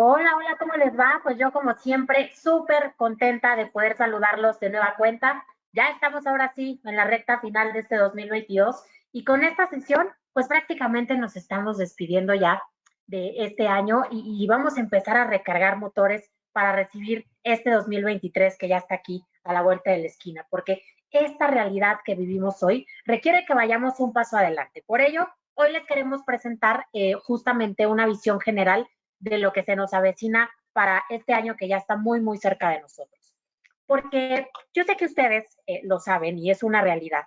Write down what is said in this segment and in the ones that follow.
Hola, hola, ¿cómo les va? Pues yo como siempre, súper contenta de poder saludarlos de nueva cuenta. Ya estamos ahora sí en la recta final de este 2022 y con esta sesión, pues prácticamente nos estamos despidiendo ya de este año y vamos a empezar a recargar motores para recibir este 2023 que ya está aquí a la vuelta de la esquina, porque esta realidad que vivimos hoy requiere que vayamos un paso adelante. Por ello, hoy les queremos presentar justamente una visión general de lo que se nos avecina para este año que ya está muy, muy cerca de nosotros. Porque yo sé que ustedes lo saben y es una realidad,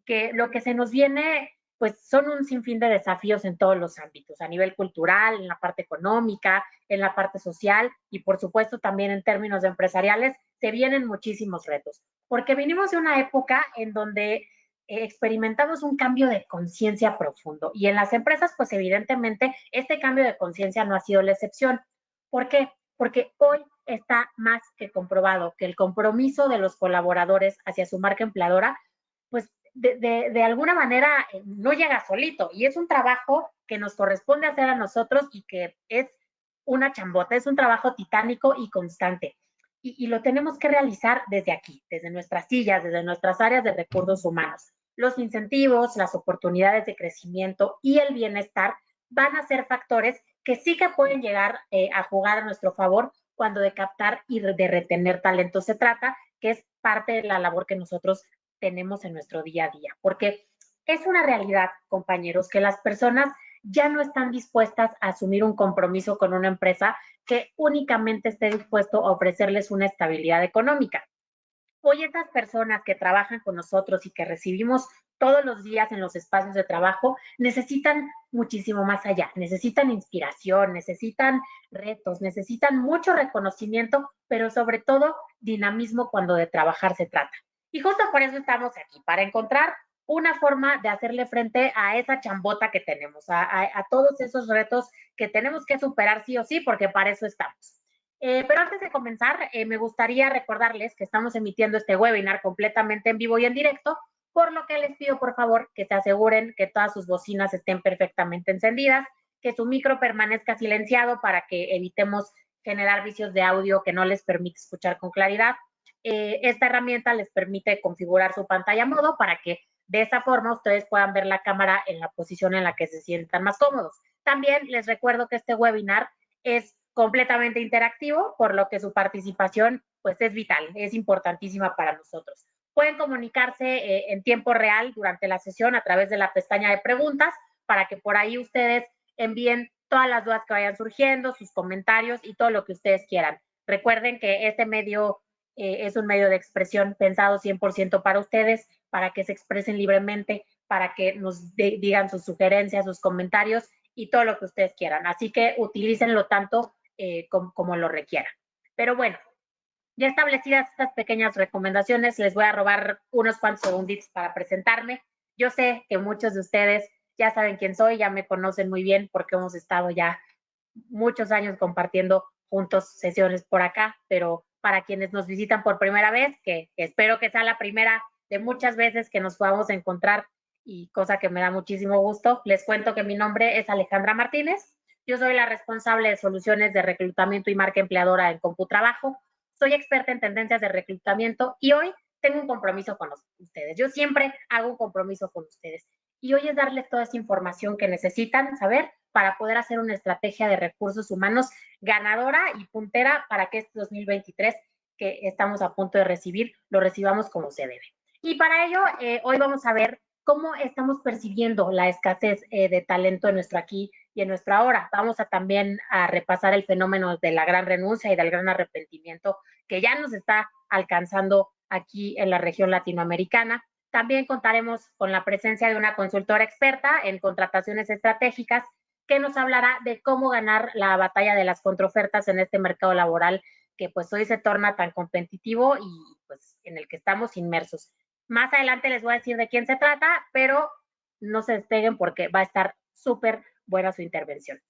que lo que se nos viene, pues son un sinfín de desafíos en todos los ámbitos, a nivel cultural, en la parte económica, en la parte social y por supuesto también en términos empresariales, se vienen muchísimos retos, porque venimos de una época en donde experimentamos un cambio de conciencia profundo y en las empresas, pues evidentemente este cambio de conciencia no ha sido la excepción. ¿Por qué? Porque hoy está más que comprobado que el compromiso de los colaboradores hacia su marca empleadora, pues de alguna manera no llega solito y es un trabajo que nos corresponde hacer a nosotros y que es una chambota, es un trabajo titánico y constante. Y lo tenemos que realizar desde aquí, desde nuestras sillas, desde nuestras áreas de recursos humanos. Los incentivos, las oportunidades de crecimiento y el bienestar van a ser factores que sí que pueden llegar a jugar a nuestro favor cuando de captar y de retener talento se trata, que es parte de la labor que nosotros tenemos en nuestro día a día. Porque es una realidad, compañeros, que las personas ya no están dispuestas a asumir un compromiso con una empresa que únicamente esté dispuesto a ofrecerles una estabilidad económica. Hoy estas personas que trabajan con nosotros y que recibimos todos los días en los espacios de trabajo necesitan muchísimo más allá, necesitan inspiración, necesitan retos, necesitan mucho reconocimiento, pero sobre todo dinamismo cuando de trabajar se trata. Y justo por eso estamos aquí, para encontrar una forma de hacerle frente a esa chambota que tenemos, a todos esos retos que tenemos que superar sí o sí, porque para eso estamos. Pero antes de comenzar, me gustaría recordarles que estamos emitiendo este webinar completamente en vivo y en directo, por lo que les pido por favor que se aseguren que todas sus bocinas estén perfectamente encendidas, que su micro permanezca silenciado para que evitemos generar vicios de audio que no les permite escuchar con claridad. Esta herramienta les permite configurar su pantalla a modo para que de esa forma ustedes puedan ver la cámara en la posición en la que se sientan más cómodos. También les recuerdo que este webinar es completamente interactivo, por lo que su participación pues es vital, es importantísima para nosotros. Pueden comunicarse en tiempo real durante la sesión a través de la pestaña de preguntas para que por ahí ustedes envíen todas las dudas que vayan surgiendo, sus comentarios y todo lo que ustedes quieran. Recuerden que este medio es un medio de expresión pensado 100% para ustedes, para que se expresen libremente, para que nos digan sus sugerencias, sus comentarios y todo lo que ustedes quieran. Así que utilícenlo tanto como lo requieran. Pero bueno, ya establecidas estas pequeñas recomendaciones, les voy a robar unos cuantos segunditos para presentarme. Yo sé que muchos de ustedes ya saben quién soy, ya me conocen muy bien porque hemos estado ya muchos años compartiendo juntos sesiones por acá, pero para quienes nos visitan por primera vez, que espero que sea la primera de muchas veces que nos podamos encontrar y cosa que me da muchísimo gusto, les cuento que mi nombre es Alejandra Martínez. Yo soy la responsable de soluciones de reclutamiento y marca empleadora en CompuTrabajo. Soy experta en tendencias de reclutamiento y hoy tengo un compromiso con ustedes. Yo siempre hago un compromiso con ustedes y hoy es darles toda esa información que necesitan saber para poder hacer una estrategia de recursos humanos ganadora y puntera para que este 2023 que estamos a punto de recibir, lo recibamos como se debe. Y para ello, hoy vamos a ver cómo estamos percibiendo la escasez de talento en nuestro aquí y en nuestra ahora. Vamos a también a repasar el fenómeno de la gran renuncia y del gran arrepentimiento que ya nos está alcanzando aquí en la región latinoamericana. También contaremos con la presencia de una consultora experta en contrataciones estratégicas que nos hablará de cómo ganar la batalla de las contraofertas en este mercado laboral que pues hoy se torna tan competitivo y pues en el que estamos inmersos. Más adelante les voy a decir de quién se trata, pero no se despeguen porque va a estar súper buena su intervención.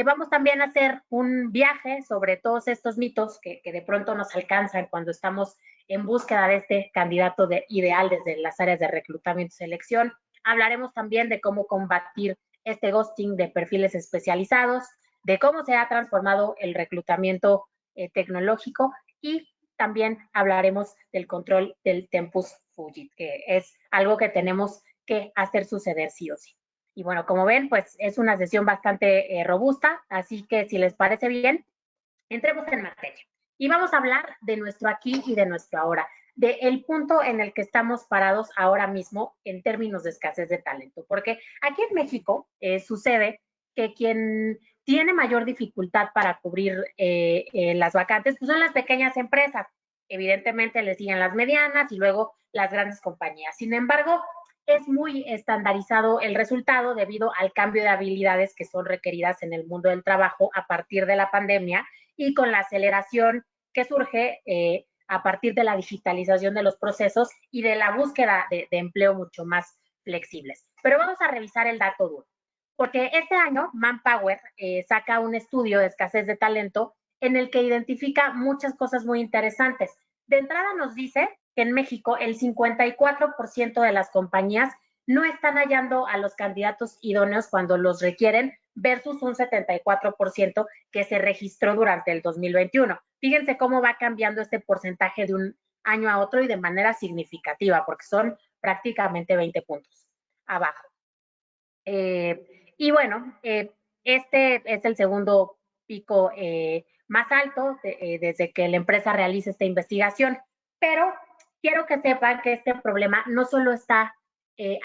Vamos también a hacer un viaje sobre todos estos mitos que de pronto nos alcanzan cuando estamos en búsqueda de este candidato ideal desde las áreas de reclutamiento y selección. Hablaremos también de cómo combatir este ghosting de perfiles especializados. de cómo se ha transformado el reclutamiento tecnológico y también hablaremos del control del Tempus Fugit, que es algo que tenemos que hacer suceder sí o sí. Y bueno, como ven, pues es una sesión bastante robusta, así que si les parece bien, entremos en materia. Y vamos a hablar de nuestro aquí y de nuestro ahora, del punto en el que estamos parados ahora mismo en términos de escasez de talento. Porque aquí en México sucede que quien tiene mayor dificultad para cubrir las vacantes pues son las pequeñas empresas. Evidentemente le siguen las medianas y luego las grandes compañías. Sin embargo, es muy estandarizado el resultado debido al cambio de habilidades que son requeridas en el mundo del trabajo a partir de la pandemia y con la aceleración que surge a partir de la digitalización de los procesos y de la búsqueda de empleo mucho más flexibles. Pero vamos a revisar el dato duro, porque este año Manpower saca un estudio de escasez de talento en el que identifica muchas cosas muy interesantes. De entrada nos dice que en México el 54% de las compañías no están hallando a los candidatos idóneos cuando los requieren versus un 74% que se registró durante el 2021. Fíjense cómo va cambiando este porcentaje de un año a otro y de manera significativa, porque son prácticamente 20 puntos abajo. Y bueno, este es el segundo pico más alto desde que la empresa realiza esta investigación, pero quiero que sepan que este problema no solo está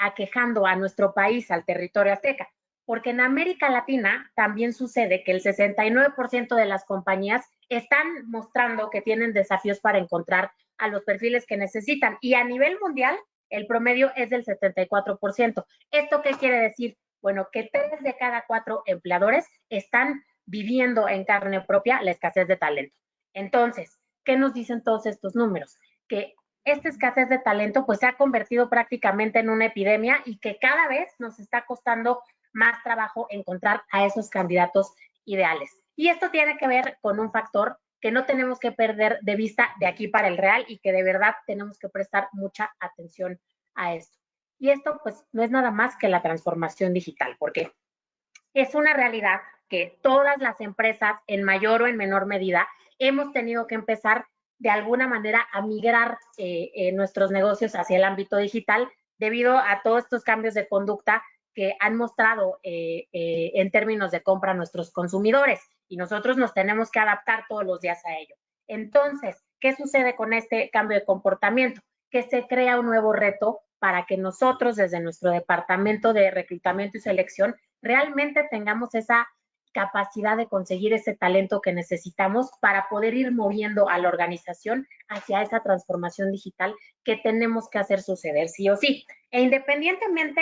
aquejando a nuestro país, al territorio azteca, porque en América Latina también sucede que el 69% de las compañías están mostrando que tienen desafíos para encontrar a los perfiles que necesitan y a nivel mundial el promedio es del 74%. ¿Esto qué quiere decir? Bueno, que 3 de cada 4 empleadores están viviendo en carne propia la escasez de talento. Entonces, ¿qué nos dicen todos estos números? Que esta escasez de talento pues se ha convertido prácticamente en una epidemia y que cada vez nos está costando más trabajo encontrar a esos candidatos ideales. Y esto tiene que ver con un factor que no tenemos que perder de vista de aquí para el real y que de verdad tenemos que prestar mucha atención a esto. Y esto pues no es nada más que la transformación digital, porque es una realidad que todas las empresas, en mayor o en menor medida, hemos tenido que empezar de alguna manera a migrar nuestros negocios hacia el ámbito digital debido a todos estos cambios de conducta que han mostrado en términos de compra a nuestros consumidores y nosotros nos tenemos que adaptar todos los días a ello. Entonces, ¿qué sucede con este cambio de comportamiento? Que se crea un nuevo reto para que nosotros desde nuestro departamento de reclutamiento y selección realmente tengamos esa capacidad de conseguir ese talento que necesitamos para poder ir moviendo a la organización hacia esa transformación digital que tenemos que hacer suceder sí o sí. E independientemente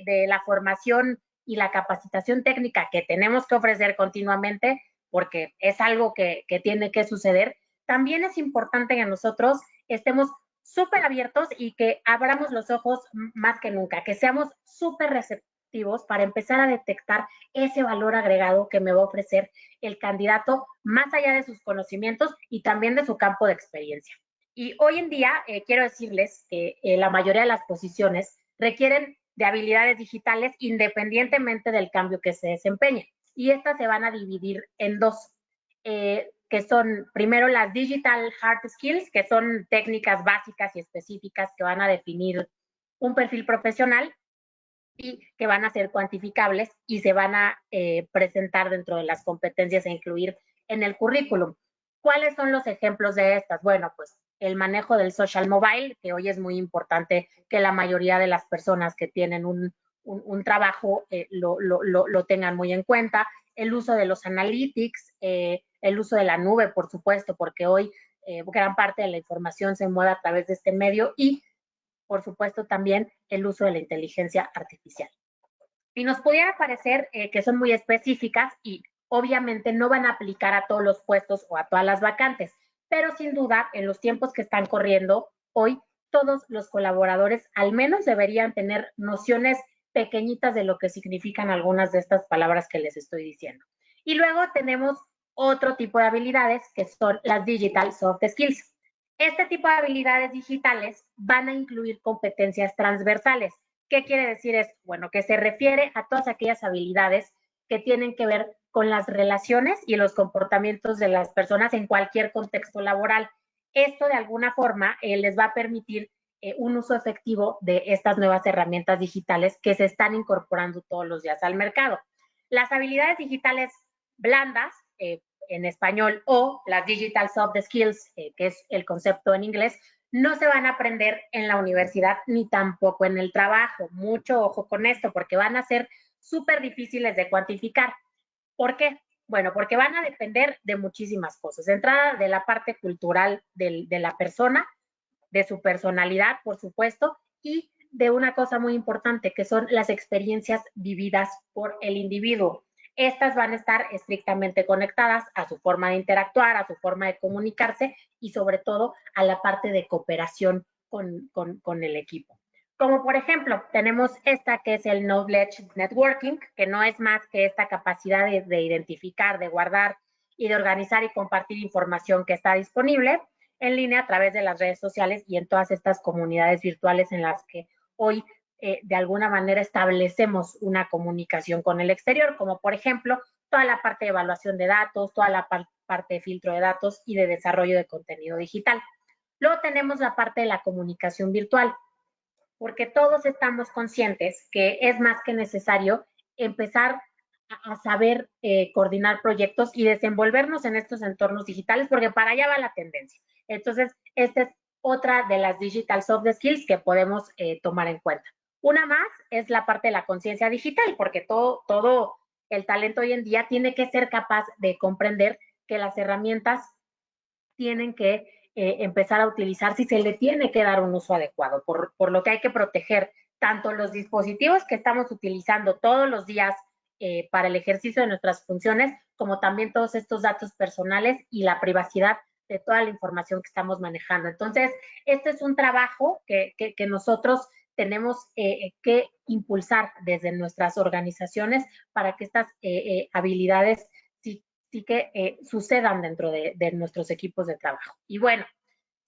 de la formación y la capacitación técnica que tenemos que ofrecer continuamente, porque es algo que tiene que suceder, también es importante que nosotros estemos súper abiertos y que abramos los ojos más que nunca, que seamos súper receptivos para empezar a detectar ese valor agregado que me va a ofrecer el candidato más allá de sus conocimientos y también de su campo de experiencia. Y hoy en día quiero decirles que la mayoría de las posiciones requieren de habilidades digitales independientemente del cambio que se desempeñe. Y estas se van a dividir en dos. Que son primero las digital hard skills, que son técnicas básicas y específicas que van a definir un perfil profesional y que van a ser cuantificables y se van a presentar dentro de las competencias a incluir en el currículum. ¿Cuáles son los ejemplos de estas? Bueno, pues el manejo del social mobile, que hoy es muy importante que la mayoría de las personas que tienen un trabajo lo tengan muy en cuenta, el uso de los analytics, el uso de la nube, por supuesto, porque hoy gran parte de la información se mueve a través de este medio y, por supuesto, también el uso de la inteligencia artificial. Y nos pudiera parecer que son muy específicas y obviamente no van a aplicar a todos los puestos o a todas las vacantes, pero sin duda, en los tiempos que están corriendo hoy, todos los colaboradores al menos deberían tener nociones pequeñitas de lo que significan algunas de estas palabras que les estoy diciendo. Y luego tenemos otro tipo de habilidades que son las digital soft skills. Este tipo de habilidades digitales van a incluir competencias transversales. ¿Qué quiere decir esto? Bueno, que se refiere a todas aquellas habilidades que tienen que ver con las relaciones y los comportamientos de las personas en cualquier contexto laboral. Esto de alguna forma les va a permitir un uso efectivo de estas nuevas herramientas digitales que se están incorporando todos los días al mercado. Las habilidades digitales blandas, en español, o las Digital Soft Skills, que es el concepto en inglés, no se van a aprender en la universidad ni tampoco en el trabajo. Mucho ojo con esto, porque van a ser súper difíciles de cuantificar. ¿Por qué? Bueno, porque van a depender de muchísimas cosas. De entrada, de la parte cultural de la persona, de su personalidad, por supuesto, y de una cosa muy importante, que son las experiencias vividas por el individuo. Estas van a estar estrictamente conectadas a su forma de interactuar, a su forma de comunicarse y sobre todo a la parte de cooperación con el equipo. Como por ejemplo, tenemos esta que es el Knowledge Networking, que no es más que esta capacidad de identificar, de guardar y de organizar y compartir información que está disponible en línea a través de las redes sociales y en todas estas comunidades virtuales en las que hoy de alguna manera establecemos una comunicación con el exterior, como por ejemplo toda la parte de evaluación de datos, toda la parte de filtro de datos y de desarrollo de contenido digital. Luego tenemos la parte de la comunicación virtual, porque todos estamos conscientes que es más que necesario empezar a saber coordinar proyectos y desenvolvernos en estos entornos digitales, porque para allá va la tendencia. Entonces, esta es otra de las digital soft skills que podemos tomar en cuenta. Una más es la parte de la conciencia digital, porque todo el talento hoy en día tiene que ser capaz de comprender que las herramientas tienen que empezar a utilizar si se le tiene que dar un uso adecuado, por lo que hay que proteger tanto los dispositivos que estamos utilizando todos los días para el ejercicio de nuestras funciones, como también todos estos datos personales y la privacidad de toda la información que estamos manejando. Entonces, este es un trabajo que nosotros tenemos que impulsar desde nuestras organizaciones para que estas habilidades sí que sucedan dentro de nuestros equipos de trabajo. Y bueno,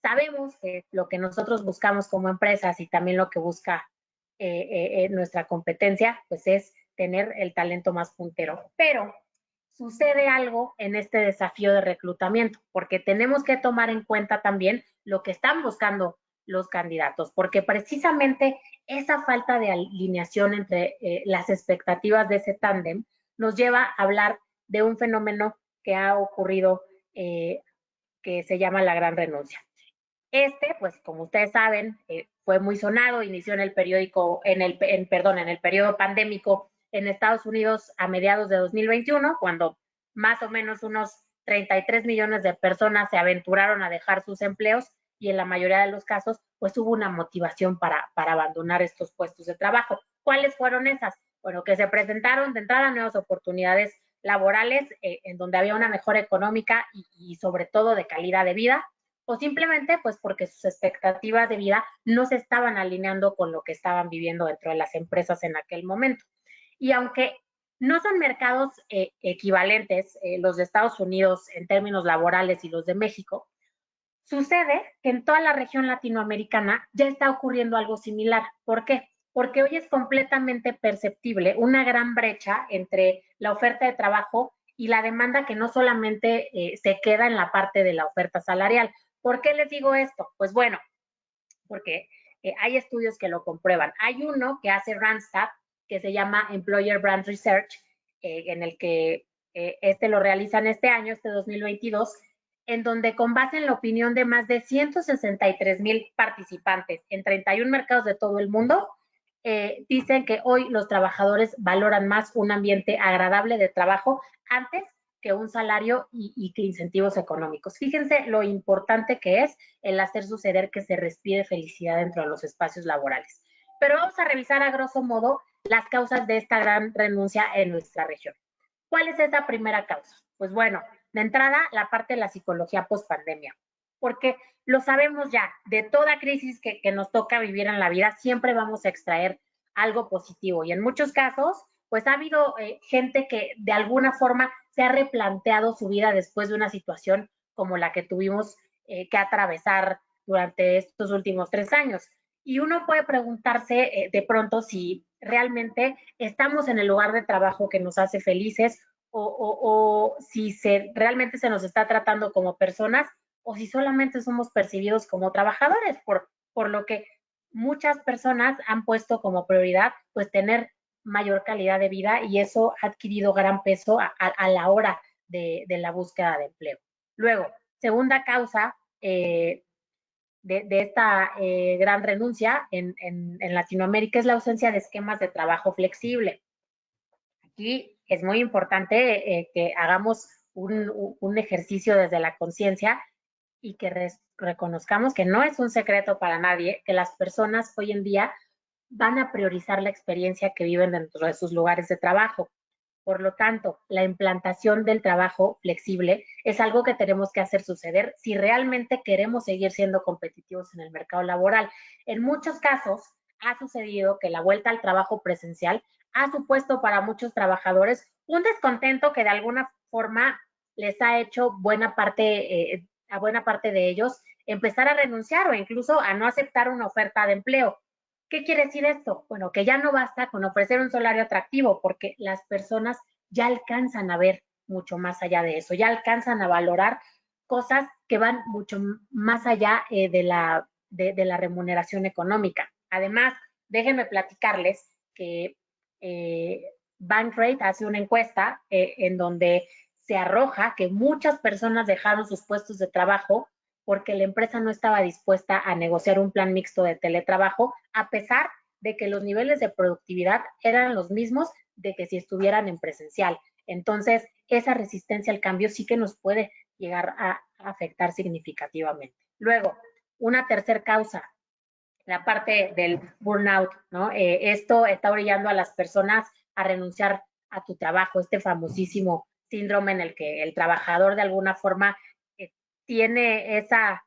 sabemos que lo que nosotros buscamos como empresas y también lo que busca nuestra competencia, pues es tener el talento más puntero. Pero sucede algo en este desafío de reclutamiento, porque tenemos que tomar en cuenta también lo que están buscando los candidatos, porque precisamente esa falta de alineación entre las expectativas de ese tándem nos lleva a hablar de un fenómeno que ha ocurrido que se llama la gran renuncia. Pues como ustedes saben, fue muy sonado, inició en el periódico, en el periodo pandémico en Estados Unidos a mediados de 2021, cuando más o menos unos 33 millones de personas se aventuraron a dejar sus empleos y en la mayoría de los casos, pues hubo una motivación para abandonar estos puestos de trabajo. ¿Cuáles fueron esas? Bueno, que se presentaron de entrada nuevas oportunidades laborales en donde había una mejora económica y sobre todo de calidad de vida, o simplemente pues porque sus expectativas de vida no se estaban alineando con lo que estaban viviendo dentro de las empresas en aquel momento. Y aunque no son mercados equivalentes, los de Estados Unidos en términos laborales y los de México, sucede que en toda la región latinoamericana ya está ocurriendo algo similar. ¿Por qué? Porque hoy es completamente perceptible una gran brecha entre la oferta de trabajo y la demanda que no solamente se queda en la parte de la oferta salarial. ¿Por qué les digo esto? Pues bueno, porque hay estudios que lo comprueban. Hay uno que hace Randstad, que se llama Employer Brand Research, en el que lo realizan este año, este 2022, en donde con base en la opinión de más de 163,000 participantes en 31 mercados de todo el mundo, dicen que hoy los trabajadores valoran más un ambiente agradable de trabajo antes que un salario y que incentivos económicos. Fíjense lo importante que es el hacer suceder que se respire felicidad dentro de los espacios laborales. Pero vamos a revisar a grosso modo las causas de esta gran renuncia en nuestra región. ¿Cuál es esa primera causa? Pues bueno, de entrada, la parte de la psicología post-pandemia, porque lo sabemos ya, de toda crisis que nos toca vivir en la vida, siempre vamos a extraer algo positivo y en muchos casos, pues ha habido gente que de alguna forma se ha replanteado su vida después de una situación como la que tuvimos que atravesar durante estos últimos 3 años. Y uno puede preguntarse de pronto si realmente estamos en el lugar de trabajo que nos hace felices o si realmente se nos está tratando como personas o si solamente somos percibidos como trabajadores, por lo que muchas personas han puesto como prioridad pues tener mayor calidad de vida y eso ha adquirido gran peso a la hora de la búsqueda de empleo. Luego, segunda causa de esta gran renuncia en Latinoamérica es la ausencia de esquemas de trabajo flexible. Aquí es muy importante que hagamos un ejercicio desde la conciencia y que reconozcamos que no es un secreto para nadie que las personas hoy en día van a priorizar la experiencia que viven dentro de sus lugares de trabajo. Por lo tanto, la implantación del trabajo flexible es algo que tenemos que hacer suceder si realmente queremos seguir siendo competitivos en el mercado laboral. En muchos casos ha sucedido que la vuelta al trabajo presencial ha supuesto para muchos trabajadores un descontento que de alguna forma les ha hecho a buena parte de ellos empezar a renunciar o incluso a no aceptar una oferta de empleo. ¿Qué quiere decir esto? Bueno, que ya no basta con ofrecer un salario atractivo porque las personas ya alcanzan a ver mucho más allá de eso, ya alcanzan a valorar cosas que van mucho más allá de la remuneración económica. Además, déjenme platicarles que Bankrate hace una encuesta en donde se arroja que muchas personas dejaron sus puestos de trabajo porque la empresa no estaba dispuesta a negociar un plan mixto de teletrabajo, a pesar de que los niveles de productividad eran los mismos de que si estuvieran en presencial. Entonces, esa resistencia al cambio sí que nos puede llegar a afectar significativamente. Luego, una tercera causa, la parte del burnout, ¿no? Esto está orillando a las personas a renunciar a tu trabajo, este famosísimo síndrome en el que el trabajador de alguna forma tiene esa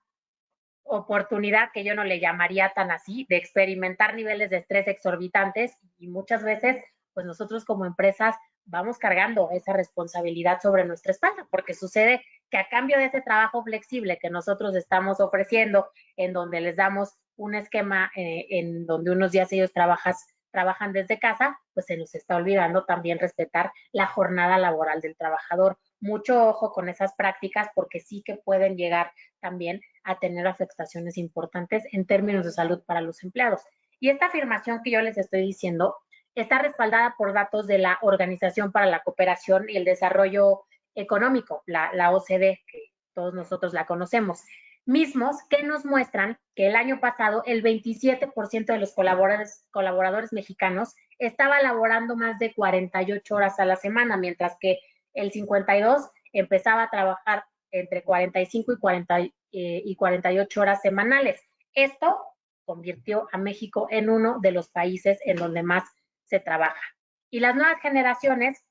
oportunidad que yo no le llamaría tan así, de experimentar niveles de estrés exorbitantes y muchas veces, pues nosotros como empresas vamos cargando esa responsabilidad sobre nuestra espalda, porque sucede que a cambio de ese trabajo flexible que nosotros estamos ofreciendo, en donde les damos un esquema en donde unos días ellos trabajan desde casa, pues se nos está olvidando también respetar la jornada laboral del trabajador. Mucho ojo con esas prácticas porque sí que pueden llegar también a tener afectaciones importantes en términos de salud para los empleados. Y esta afirmación que yo les estoy diciendo está respaldada por datos de la Organización para la Cooperación y el Desarrollo Económico, la OCDE, que todos nosotros la conocemos, mismos que nos muestran que el año pasado el 27% de los colaboradores mexicanos estaba laborando más de 48 horas a la semana, mientras que el 52 empezaba a trabajar entre 45 y 48 horas semanales. Esto convirtió a México en uno de los países en donde más se trabaja. Y las nuevas generaciones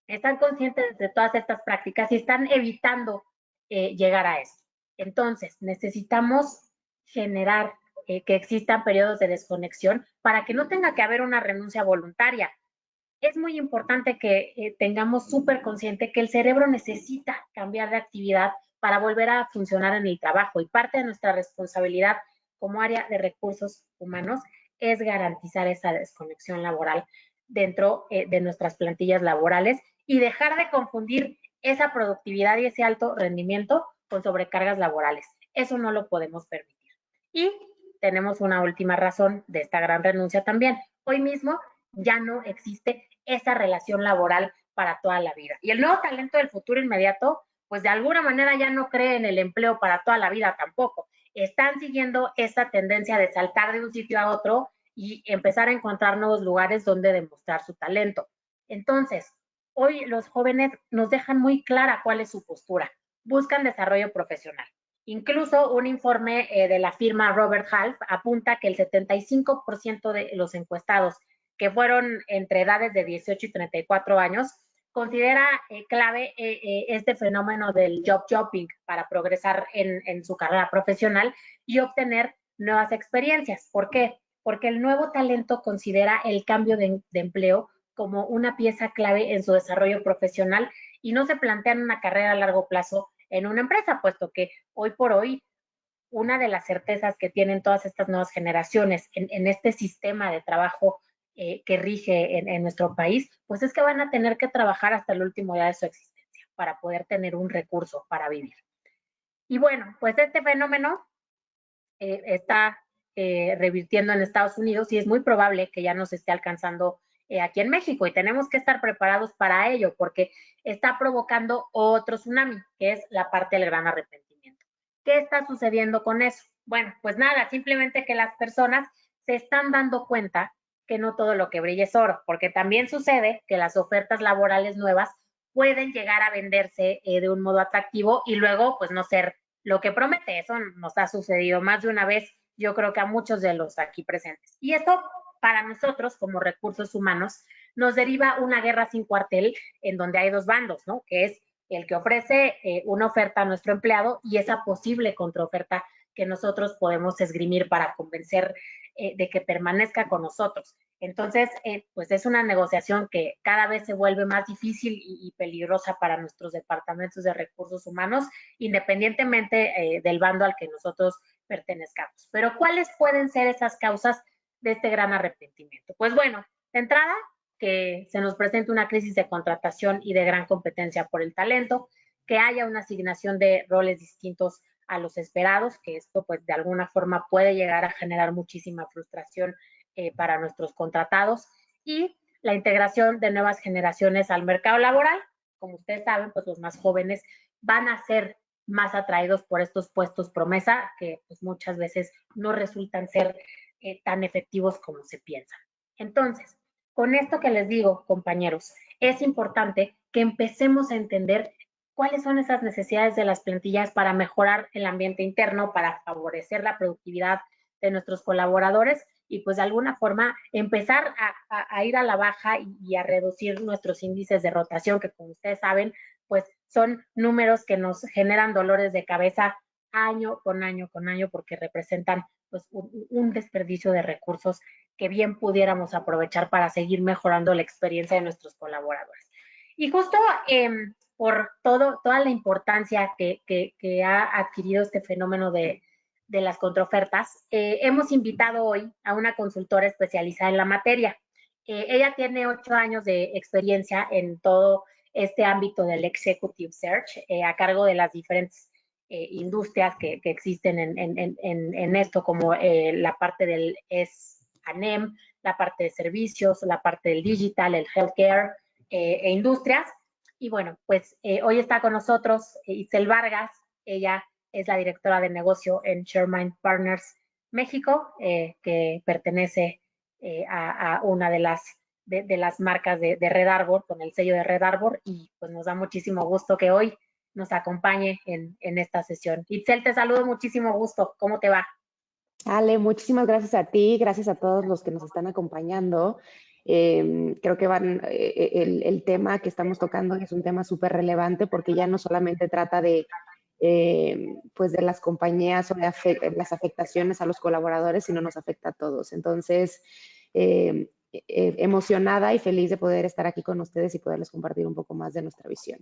están conscientes de todas estas prácticas y están evitando llegar a esto. Entonces, necesitamos generar que existan periodos de desconexión para que no tenga que haber una renuncia voluntaria. Es muy importante que tengamos súper consciente que el cerebro necesita cambiar de actividad para volver a funcionar en el trabajo y parte de nuestra responsabilidad como área de recursos humanos es garantizar esa desconexión laboral dentro de nuestras plantillas laborales y dejar de confundir esa productividad y ese alto rendimiento con sobrecargas laborales. Eso no lo podemos permitir. Y tenemos una última razón de esta gran renuncia también. Hoy mismo ya no existe esa relación laboral para toda la vida. Y el nuevo talento del futuro inmediato, pues de alguna manera ya no cree en el empleo para toda la vida tampoco. Están siguiendo esa tendencia de saltar de un sitio a otro y empezar a encontrar nuevos lugares donde demostrar su talento. Entonces, hoy los jóvenes nos dejan muy clara cuál es su postura. Buscan desarrollo profesional. Incluso un informe de la firma Robert Half apunta que el 75% de los encuestados que fueron entre edades de 18 y 34 años, considera clave este fenómeno del job shopping para progresar en su carrera profesional y obtener nuevas experiencias. ¿Por qué? Porque el nuevo talento considera el cambio de empleo como una pieza clave en su desarrollo profesional y no se plantean una carrera a largo plazo en una empresa, puesto que hoy por hoy una de las certezas que tienen todas estas nuevas generaciones en este sistema de trabajo que rige en nuestro país, pues es que van a tener que trabajar hasta el último día de su existencia para poder tener un recurso para vivir. Y bueno, pues este fenómeno está revirtiendo en Estados Unidos y es muy probable que ya nos esté alcanzando aquí en México y tenemos que estar preparados para ello porque está provocando otro tsunami, que es la parte del gran arrepentimiento. ¿Qué está sucediendo con eso? Bueno, pues nada, simplemente que las personas se están dando cuenta que no todo lo que brilla es oro, porque también sucede que las ofertas laborales nuevas pueden llegar a venderse de un modo atractivo y luego pues no ser lo que promete. Eso nos ha sucedido más de una vez, yo creo que a muchos de los aquí presentes. Y esto para nosotros como recursos humanos nos deriva una guerra sin cuartel en donde hay dos bandos, ¿no? Que es el que ofrece una oferta a nuestro empleado y esa posible contraoferta que nosotros podemos esgrimir para convencer de que permanezca con nosotros. Entonces, pues es una negociación que cada vez se vuelve más difícil y peligrosa para nuestros departamentos de recursos humanos, independientemente del bando al que nosotros pertenezcamos. Pero, ¿cuáles pueden ser esas causas de este gran arrepentimiento? Pues bueno, de entrada, que se nos presente una crisis de contratación y de gran competencia por el talento, que haya una asignación de roles distintos a los esperados, que esto pues de alguna forma puede llegar a generar muchísima frustración para nuestros contratados y la integración de nuevas generaciones al mercado laboral. Como ustedes saben, pues los más jóvenes van a ser más atraídos por estos puestos promesa que pues muchas veces no resultan ser tan efectivos como se piensa. Entonces, con esto que les digo, compañeros, es importante que empecemos a entender cuáles son esas necesidades de las plantillas para mejorar el ambiente interno, para favorecer la productividad de nuestros colaboradores y pues de alguna forma empezar a ir a la baja y a reducir nuestros índices de rotación, que como ustedes saben, pues son números que nos generan dolores de cabeza año con año con año porque representan pues un desperdicio de recursos que bien pudiéramos aprovechar para seguir mejorando la experiencia de nuestros colaboradores. Y justo por toda la importancia que ha adquirido este fenómeno de las contraofertas, hemos invitado hoy a una consultora especializada en la materia. Ella tiene 8 años de experiencia en todo este ámbito del Executive Search, a cargo de las diferentes industrias que existen en esto, como la parte del ANEM, la parte de servicios, la parte del digital, el healthcare e industrias. Y bueno, pues hoy está con nosotros Itzel Vargas. Ella es la directora de negocio en ShareMind Partners México, que pertenece a una de las marcas de Red Arbor, con el sello de Red Arbor, y pues nos da muchísimo gusto que hoy nos acompañe en esta sesión. Itzel, te saludo, muchísimo gusto. ¿Cómo te va? Ale, muchísimas gracias a ti, gracias a todos los que nos están acompañando. Creo que el tema que estamos tocando es un tema súper relevante porque ya no solamente trata de, pues de las compañías o de las afectaciones a los colaboradores, sino nos afecta a todos. Entonces, emocionada y feliz de poder estar aquí con ustedes y poderles compartir un poco más de nuestra visión.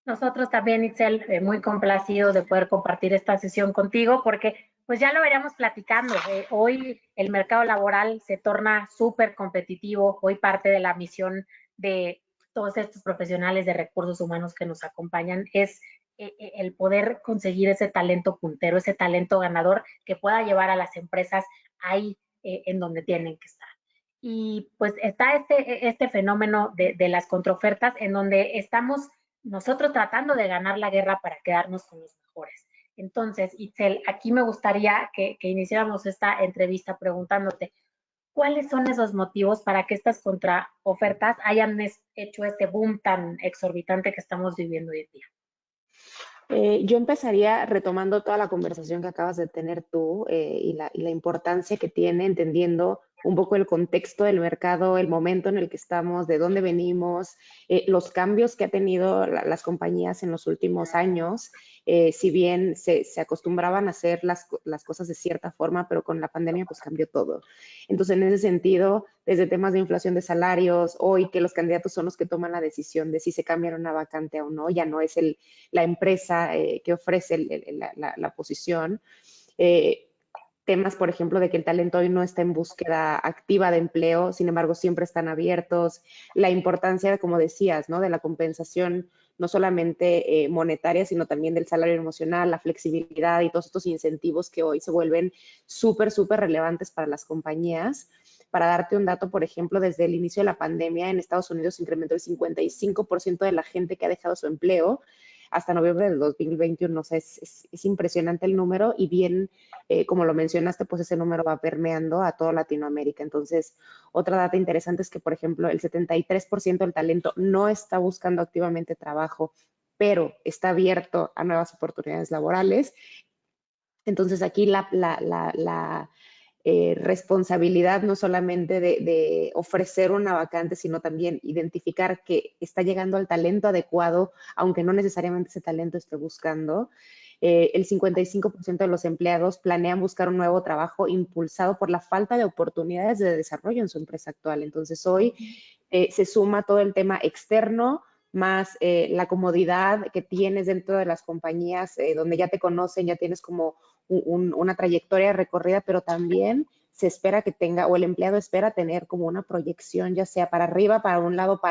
Nosotros también, Itzel, muy complacidos de poder compartir esta sesión contigo, porque pues ya lo veríamos platicando. Hoy el mercado laboral se torna súper competitivo. Hoy parte de la misión de todos estos profesionales de recursos humanos que nos acompañan es el poder conseguir ese talento puntero, ese talento ganador que pueda llevar a las empresas ahí en donde tienen que estar. Y pues está este fenómeno de las contraofertas en donde estamos nosotros tratando de ganar la guerra para quedarnos con los mejores. Entonces, Itzel, aquí me gustaría que iniciáramos esta entrevista preguntándote, ¿cuáles son esos motivos para que estas contraofertas hayan hecho este boom tan exorbitante que estamos viviendo hoy en día? Yo empezaría retomando toda la conversación que acabas de tener tú y la importancia que tiene entendiendo un poco el contexto del mercado, el momento en el que estamos, de dónde venimos, los cambios que ha tenido las compañías en los últimos años. Si bien se acostumbraban a hacer las cosas de cierta forma, pero con la pandemia pues cambió todo. Entonces, en ese sentido, desde temas de inflación de salarios, hoy que los candidatos son los que toman la decisión de si se cambian una vacante o no, ya no es la empresa que ofrece la posición. temas, por ejemplo, de que el talento hoy no está en búsqueda activa de empleo, sin embargo, siempre están abiertos. La importancia, como decías, ¿no? De la compensación, no solamente monetaria, sino también del salario emocional, la flexibilidad y todos estos incentivos que hoy se vuelven súper, súper relevantes para las compañías. Para darte un dato, por ejemplo, desde el inicio de la pandemia en Estados Unidos se incrementó el 55% de la gente que ha dejado su empleo hasta noviembre del 2021. O sea, es impresionante el número y bien, como lo mencionaste, pues ese número va permeando a toda Latinoamérica. Entonces, otra data interesante es que, por ejemplo, el 73% del talento no está buscando activamente trabajo, pero está abierto a nuevas oportunidades laborales. Entonces, aquí la responsabilidad no solamente de ofrecer una vacante, sino también identificar que está llegando al talento adecuado, aunque no necesariamente ese talento esté buscando. El 55% de los empleados planean buscar un nuevo trabajo impulsado por la falta de oportunidades de desarrollo en su empresa actual. Entonces, hoy se suma todo el tema externo, más la comodidad que tienes dentro de las compañías donde ya te conocen, ya tienes como una trayectoria recorrida, pero también se espera que tenga, o el empleado espera tener como una proyección, ya sea para arriba, para un lado,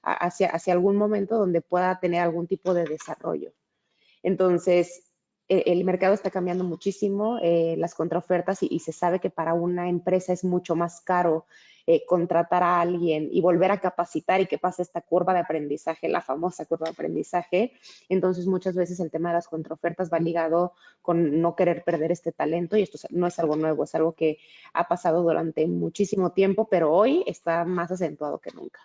hacia algún momento donde pueda tener algún tipo de desarrollo. Entonces, el mercado está cambiando muchísimo, las contraofertas, y se sabe que para una empresa es mucho más caro contratar a alguien y volver a capacitar y que pase esta curva de aprendizaje, la famosa curva de aprendizaje. Entonces, muchas veces el tema de las contraofertas va ligado con no querer perder este talento, y esto no es algo nuevo, es algo que ha pasado durante muchísimo tiempo, pero hoy está más acentuado que nunca.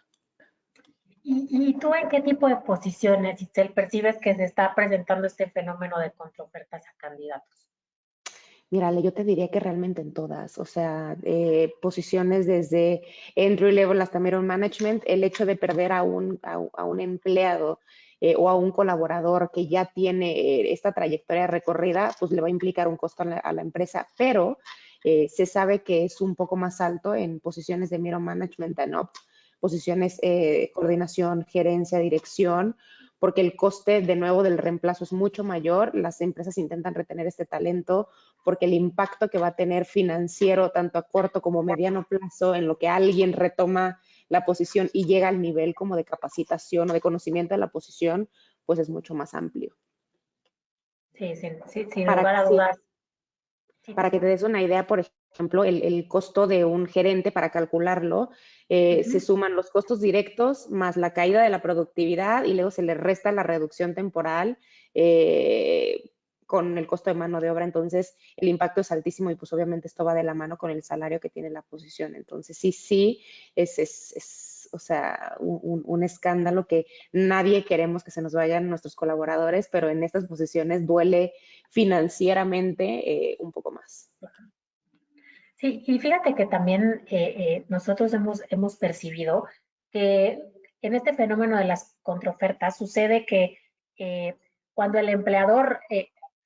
¿Y tú en qué tipo de posiciones, Itzel, percibes que se está presentando este fenómeno de contraofertas a candidatos? Mira, yo te diría que realmente en todas, o sea, posiciones desde entry level hasta middle management, el hecho de perder a un empleado o a un colaborador que ya tiene esta trayectoria recorrida, pues le va a implicar un costo a la empresa, pero se sabe que es un poco más alto en posiciones de middle management and up, posiciones coordinación, gerencia, dirección, porque el coste de nuevo del reemplazo es mucho mayor, las empresas intentan retener este talento porque el impacto que va a tener financiero, tanto a corto como mediano plazo, en lo que alguien retoma la posición y llega al nivel como de capacitación o de conocimiento de la posición, pues es mucho más amplio. Sí, sin Para, lugar a sí, dudas. Sí, para que te des una idea, por ejemplo, el costo de un gerente para calcularlo, se suman los costos directos más la caída de la productividad y luego se le resta la reducción temporal con el costo de mano de obra. Entonces, el impacto es altísimo y pues obviamente esto va de la mano con el salario que tiene la posición. Entonces, sí, o sea, un escándalo que nadie queremos que se nos vayan nuestros colaboradores, pero en estas posiciones duele financieramente un poco más. sí, y fíjate que también nosotros hemos percibido que en este fenómeno de las contraofertas sucede que cuando el empleador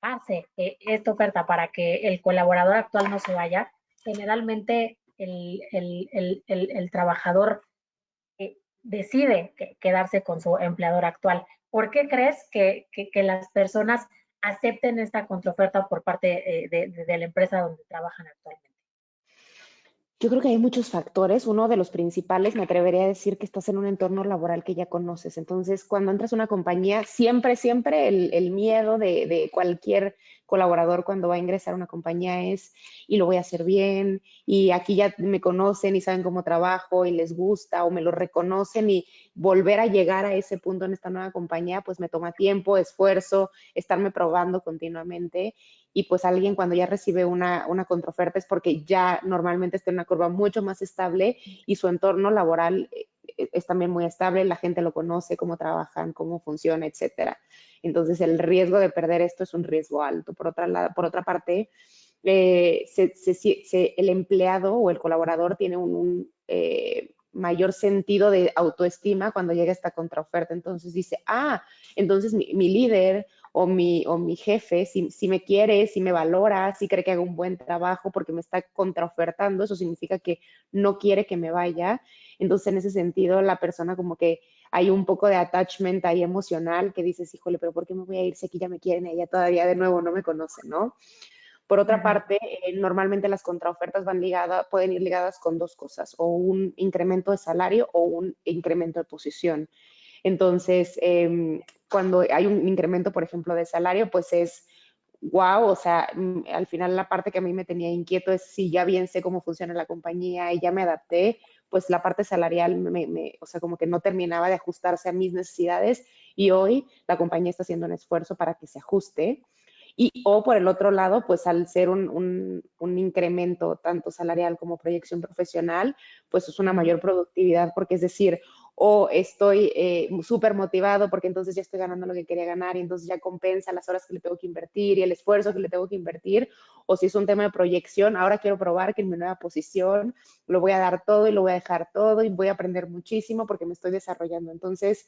hace esta oferta para que el colaborador actual no se vaya, generalmente el trabajador decide quedarse con su empleador actual. ¿Por qué crees que las personas acepten esta contraoferta por parte de la empresa donde trabajan actualmente? Yo creo que hay muchos factores. Uno de los principales, me atrevería a decir que estás en un entorno laboral que ya conoces. Entonces, cuando entras a una compañía, siempre el miedo de cualquier colaborador cuando va a ingresar a una compañía es, y lo voy a hacer bien, y aquí ya me conocen y saben cómo trabajo y les gusta o me lo reconocen, y volver a llegar a ese punto en esta nueva compañía, pues me toma tiempo, esfuerzo, estarme probando continuamente. Y pues alguien cuando ya recibe una contraoferta es porque ya normalmente está en una curva mucho más estable y su entorno laboral es también muy estable, la gente lo conoce, cómo trabajan, cómo funciona, etcétera. Entonces el riesgo de perder esto es un riesgo alto. Por otra parte, el empleado o el colaborador tiene mayor sentido de autoestima cuando llega esta contraoferta. Entonces dice, entonces mi líder o mi jefe, si me quiere, si me valora, si cree que hago un buen trabajo porque me está contraofertando, eso significa que no quiere que me vaya. Entonces, en ese sentido, la persona como que hay un poco de attachment ahí emocional que dices, híjole, pero ¿por qué me voy a ir si aquí ya me quieren y ella todavía de nuevo no me conocen, ¿no? Por otra Ujú. parte, normalmente las contraofertas pueden ir ligadas con dos cosas, o un incremento de salario o un incremento de posición. Entonces, cuando hay un incremento, por ejemplo, de salario, pues es wow, o sea, al final la parte que a mí me tenía inquieto es si ya bien sé cómo funciona la compañía y ya me adapté, pues la parte salarial o sea, como que no terminaba de ajustarse a mis necesidades y hoy la compañía está haciendo un esfuerzo para que se ajuste. Y, o por el otro lado, pues al ser un incremento tanto salarial como proyección profesional, pues es una Ujú. mayor productividad, porque es decir, o estoy súper motivado porque entonces ya estoy ganando lo que quería ganar y entonces ya compensa las horas que le tengo que invertir y el esfuerzo que le tengo que invertir, o si es un tema de proyección, ahora quiero probar que en mi nueva posición lo voy a dar todo y lo voy a dejar todo y voy a aprender muchísimo porque me estoy desarrollando. Entonces,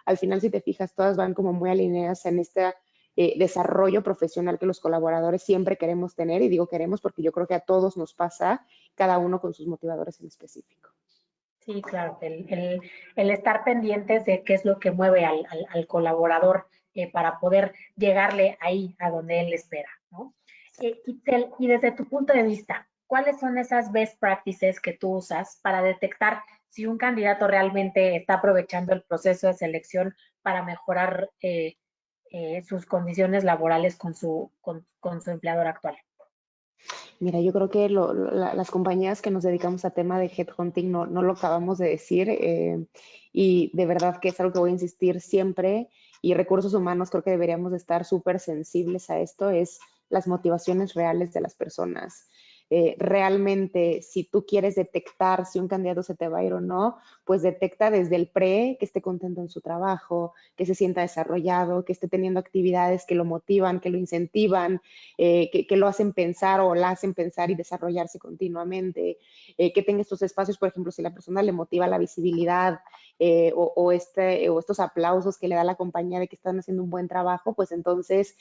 al final, si te fijas, todas van como muy alineadas en este desarrollo profesional que los colaboradores siempre queremos tener, y digo queremos porque yo creo que a todos nos pasa, cada uno con sus motivadores en específico. Sí, claro, el estar pendientes de qué es lo que mueve al colaborador para poder llegarle ahí a donde él espera, ¿no? Itzel, y desde tu punto de vista, ¿cuáles son esas best practices que tú usas para detectar si un candidato realmente está aprovechando el proceso de selección para mejorar sus condiciones laborales con su empleador actual? Mira, yo creo que las compañías que nos dedicamos a tema de headhunting no lo acabamos de decir, y de verdad que es algo que voy a insistir siempre, y recursos humanos creo que deberíamos de estar súper sensibles a esto, es las motivaciones reales de las personas. Realmente, si tú quieres detectar si un candidato se te va a ir o no, pues detecta desde el pre que esté contento en su trabajo, que se sienta desarrollado, que esté teniendo actividades que lo motivan, que lo incentivan, que lo hacen pensar o la hacen pensar y desarrollarse continuamente, que tenga estos espacios, por ejemplo, si la persona le motiva la visibilidad, o estos aplausos que le da la compañía de que están haciendo un buen trabajo, pues entonces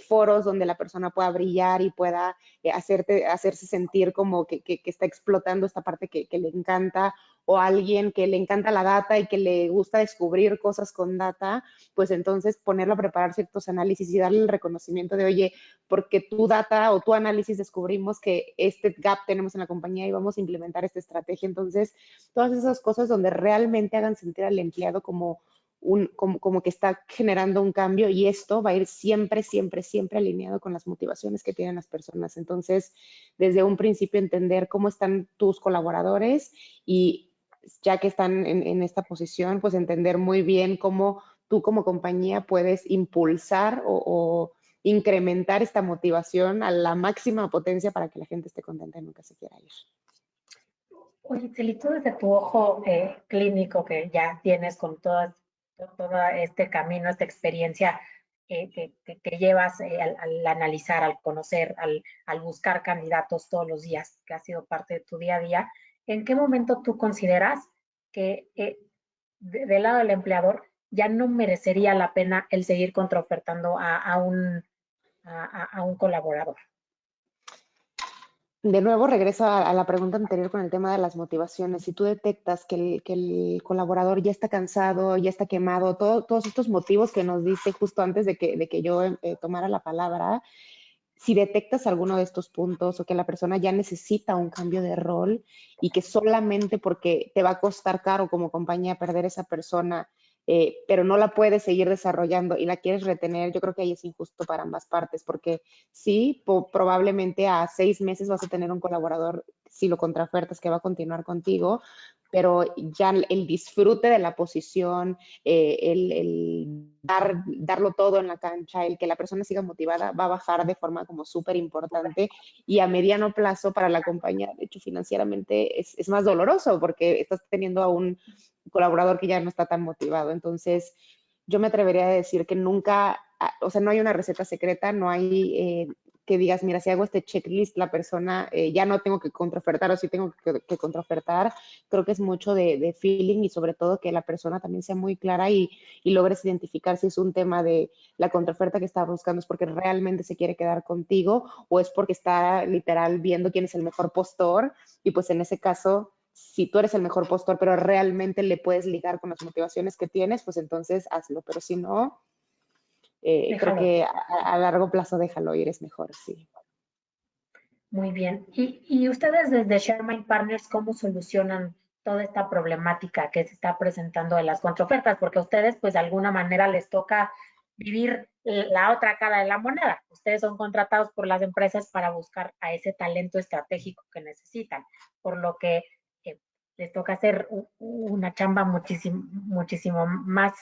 foros donde la persona pueda brillar y pueda hacerse sentir como que está explotando esta parte que le encanta, o alguien que le encanta la data y que le gusta descubrir cosas con data, pues entonces ponerlo a preparar ciertos análisis y darle el reconocimiento de, oye, porque tu data o tu análisis descubrimos que este gap tenemos en la compañía y vamos a implementar esta estrategia. Entonces, todas esas cosas donde realmente hagan sentir al empleado como que está generando un cambio, y esto va a ir siempre, siempre, siempre alineado con las motivaciones que tienen las personas. Entonces, desde un principio entender cómo están tus colaboradores y ya que están en esta posición, pues entender muy bien cómo tú como compañía puedes impulsar o incrementar esta motivación a la máxima potencia para que la gente esté contenta y nunca se quiera ir. Oye, Celi, tú desde tu ojo clínico que ya tienes con todo este camino, esta experiencia que llevas al analizar, al conocer, al buscar candidatos todos los días, que ha sido parte de tu día a día, ¿en qué momento tú consideras que del lado del empleador ya no merecería la pena el seguir contraofertando a un colaborador? De nuevo, regreso a la pregunta anterior con el tema de las motivaciones. Si tú detectas que el colaborador ya está cansado, ya está quemado, todos estos motivos que nos diste justo antes de que yo tomara la palabra, si detectas alguno de estos puntos o que la persona ya necesita un cambio de rol y que solamente porque te va a costar caro como compañía perder esa persona, pero no la puedes seguir desarrollando y la quieres retener, yo creo que ahí es injusto para ambas partes, porque sí, probablemente a 6 meses vas a tener un colaborador, si lo contraofertas, que va a continuar contigo, pero ya el disfrute de la posición, darlo todo en la cancha, el que la persona siga motivada, va a bajar de forma como súper importante, y a mediano plazo para la compañía, de hecho, financieramente es más doloroso porque estás teniendo a un colaborador que ya no está tan motivado. Entonces, yo me atrevería a decir que nunca, o sea, no hay una receta secreta, no hay que digas, mira, si hago este checklist, la persona ya no tengo que contraofertar o sí tengo que contraofertar. Creo que es mucho de feeling, y sobre todo que la persona también sea muy clara y logres identificar si es un tema de la contraoferta que está buscando es porque realmente se quiere quedar contigo o es porque está literal viendo quién es el mejor postor, y pues en ese caso, si tú eres el mejor postor pero realmente le puedes ligar con las motivaciones que tienes, pues entonces hazlo, pero si no, creo Déjalo. que a largo plazo déjalo ir, es mejor, sí. Muy bien. Y ustedes desde ShareMind Partners, ¿cómo solucionan toda esta problemática que se está presentando de las contraofertas? Porque a ustedes, pues de alguna manera les toca vivir la otra cara de la moneda. Ustedes son contratados por las empresas para buscar a ese talento estratégico que necesitan, por lo que les toca hacer una chamba muchísimo más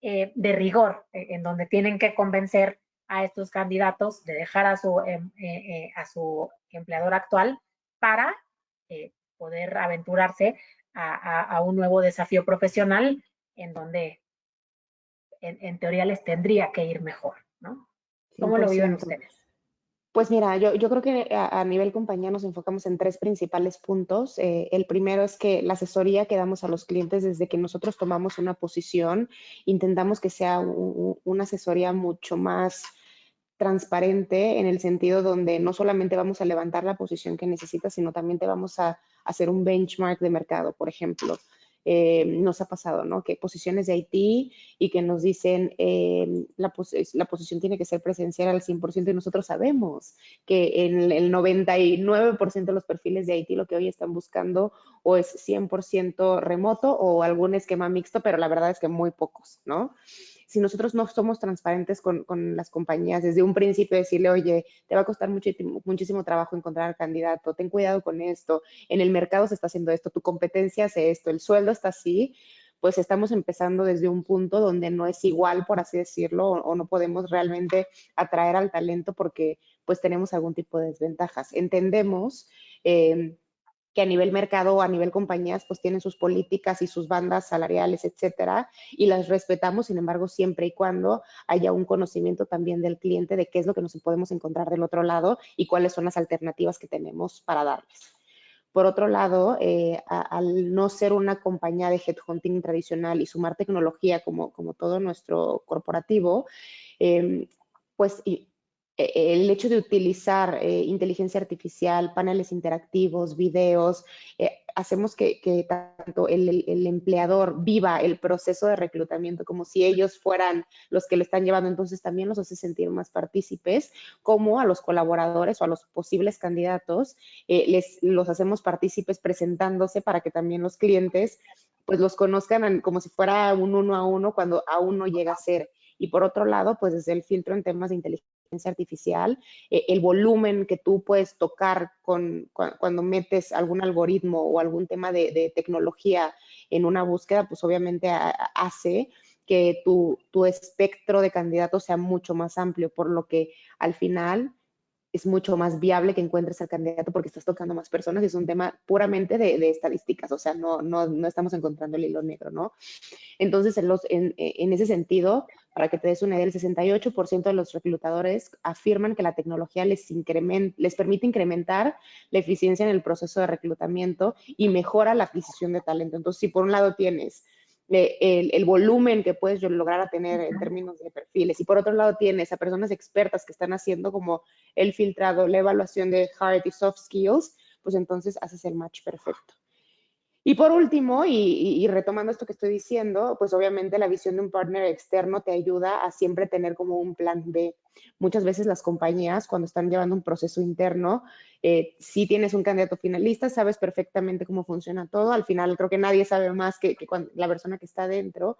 de rigor, en donde tienen que convencer a estos candidatos de dejar a su empleador actual para poder aventurarse a un nuevo desafío profesional en donde en teoría les tendría que ir mejor, ¿no? ¿Cómo lo viven 100%. ustedes? Pues mira, yo creo que a nivel compañía nos enfocamos en tres principales puntos. El primero es que la asesoría que damos a los clientes desde que nosotros tomamos una posición, intentamos que sea una asesoría mucho más transparente en el sentido donde no solamente vamos a levantar la posición que necesitas, sino también te vamos a hacer un benchmark de mercado, por ejemplo. Nos ha pasado, ¿no? Que posiciones de IT y que nos dicen la posición tiene que ser presencial al 100% y nosotros sabemos que en el 99% de los perfiles de IT lo que hoy están buscando o es 100% remoto o algún esquema mixto, pero la verdad es que muy pocos, ¿no? Si nosotros no somos transparentes con las compañías desde un principio, decirle, oye, te va a costar muchísimo trabajo encontrar al candidato, ten cuidado con esto, en el mercado se está haciendo esto, tu competencia hace esto, el sueldo está así, pues estamos empezando desde un punto donde no es igual, por así decirlo, o no podemos realmente atraer al talento porque pues tenemos algún tipo de desventajas. Entendemos que a nivel mercado o a nivel compañías pues tienen sus políticas y sus bandas salariales, etcétera, y las respetamos, sin embargo, siempre y cuando haya un conocimiento también del cliente de qué es lo que nos podemos encontrar del otro lado y cuáles son las alternativas que tenemos para darles. Por otro lado, al no ser una compañía de headhunting tradicional y sumar tecnología como todo nuestro corporativo, eh, pues el hecho de utilizar inteligencia artificial, paneles interactivos, videos, hacemos que tanto el empleador viva el proceso de reclutamiento como si ellos fueran los que lo están llevando, entonces también los hace sentir más partícipes, como a los colaboradores o a los posibles candidatos, los hacemos partícipes presentándose para que también los clientes pues los conozcan como si fuera un uno a uno cuando aún no llega a ser. Y por otro lado, pues desde el filtro en temas de inteligencia artificial, el volumen que tú puedes tocar cuando metes algún algoritmo o algún tema de tecnología en una búsqueda, pues obviamente hace que tu espectro de candidatos sea mucho más amplio, por lo que al final es mucho más viable que encuentres al candidato porque estás tocando más personas y es un tema puramente de estadísticas, o sea, no estamos encontrando el hilo negro, ¿no? Entonces, en ese sentido, para que te des una idea, el 68% de los reclutadores afirman que la tecnología les permite incrementar la eficiencia en el proceso de reclutamiento y mejora la adquisición de talento. Entonces, si por un lado tienes el volumen que puedes lograr a tener en términos de perfiles. Y por otro lado tienes a personas expertas que están haciendo como el filtrado, la evaluación de hard y soft skills, pues entonces haces el match perfecto. Y por último, y retomando esto que estoy diciendo, pues obviamente la visión de un partner externo te ayuda a siempre tener como un plan B. Muchas veces las compañías, cuando están llevando un proceso interno, si tienes un candidato finalista, sabes perfectamente cómo funciona todo. Al final creo que nadie sabe más que la persona que está dentro,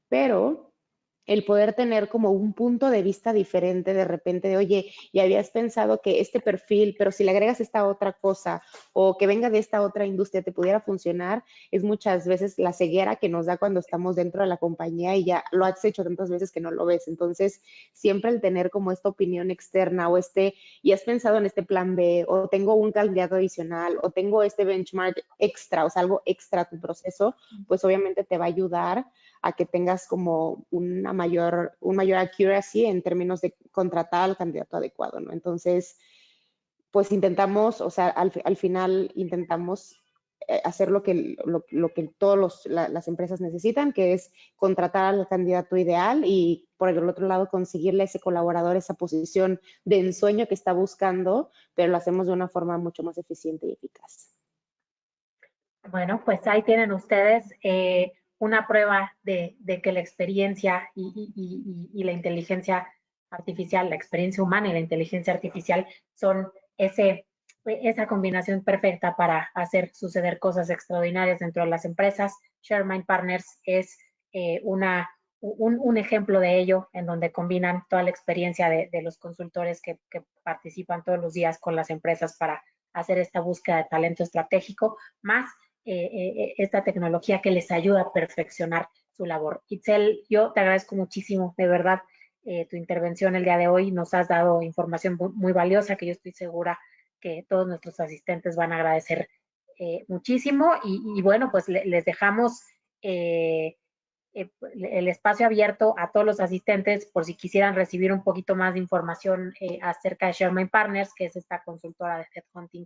pero el poder tener como un punto de vista diferente de repente de, oye, y habías pensado que este perfil, pero si le agregas esta otra cosa o que venga de esta otra industria te pudiera funcionar, es muchas veces la ceguera que nos da cuando estamos dentro de la compañía y ya lo has hecho tantas veces que no lo ves. Entonces, siempre el tener como esta opinión externa o y has pensado en este plan B o tengo un candidato adicional o tengo este benchmark extra, o sea, algo extra a tu proceso, pues obviamente te va a ayudar a que tengas como un mayor accuracy en términos de contratar al candidato adecuado, ¿no? Entonces, pues intentamos, o sea, al final intentamos hacer lo que todas las empresas necesitan, que es contratar al candidato ideal y por el otro lado conseguirle a ese colaborador esa posición de ensueño que está buscando, pero lo hacemos de una forma mucho más eficiente y eficaz. Bueno, pues ahí tienen ustedes una prueba de que la experiencia y la inteligencia artificial, la experiencia humana y la inteligencia artificial son ese esa combinación perfecta para hacer suceder cosas extraordinarias dentro de las empresas. ShareMind Partners es un ejemplo de ello, en donde combinan toda la experiencia de los consultores que participan todos los días con las empresas para hacer esta búsqueda de talento estratégico, más esta tecnología que les ayuda a perfeccionar su labor. Itzel, yo te agradezco muchísimo, de verdad, tu intervención el día de hoy. Nos has dado información muy valiosa que yo estoy segura que todos nuestros asistentes van a agradecer muchísimo. Y bueno, pues les dejamos el espacio abierto a todos los asistentes por si quisieran recibir un poquito más de información acerca de ShareMind Partners, que es esta consultora de headhunting,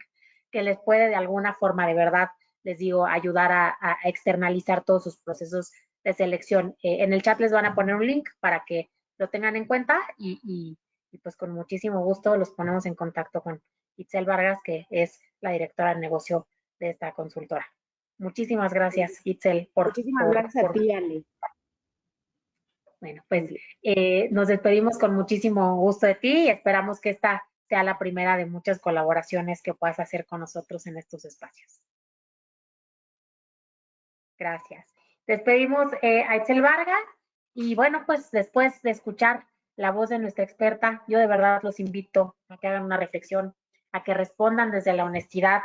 que les puede de alguna forma, de verdad, les digo, ayudar a externalizar todos sus procesos de selección. En el chat les van a poner un link para que lo tengan en cuenta y pues con muchísimo gusto los ponemos en contacto con Itzel Vargas, que es la directora de negocio de esta consultora. Muchísimas gracias, Itzel, Muchísimas gracias a ti, Ale. bueno, pues nos despedimos con muchísimo gusto de ti y esperamos que esta sea la primera de muchas colaboraciones que puedas hacer con nosotros en estos espacios. Gracias. Despedimos a Itzel Vargas y bueno, pues después de escuchar la voz de nuestra experta, yo de verdad los invito a que hagan una reflexión, a que respondan desde la honestidad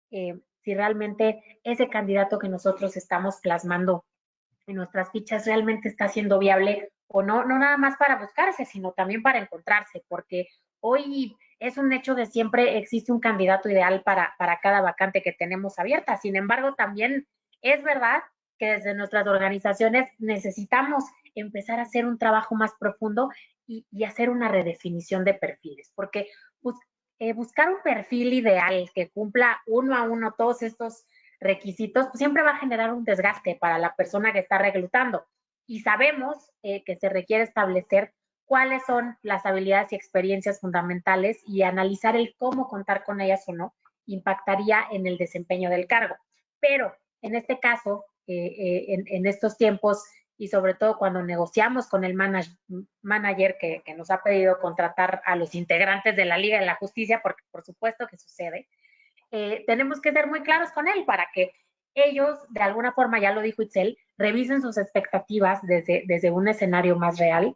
si realmente ese candidato que nosotros estamos plasmando en nuestras fichas realmente está siendo viable o no, no nada más para buscarse, sino también para encontrarse, porque hoy es un hecho de siempre existe un candidato ideal para cada vacante que tenemos abierta. Sin embargo, también es verdad que desde nuestras organizaciones necesitamos empezar a hacer un trabajo más profundo y hacer una redefinición de perfiles, porque buscar un perfil ideal que cumpla uno a uno todos estos requisitos, pues siempre va a generar un desgaste para la persona que está reclutando. Y sabemos que se requiere establecer cuáles son las habilidades y experiencias fundamentales y analizar el cómo contar con ellas o no impactaría en el desempeño del cargo. Pero en este caso, en estos tiempos y sobre todo cuando negociamos con el manager que nos ha pedido contratar a los integrantes de la Liga de la Justicia, porque por supuesto que sucede, tenemos que ser muy claros con él para que ellos, de alguna forma, ya lo dijo Itzel, revisen sus expectativas desde un escenario más real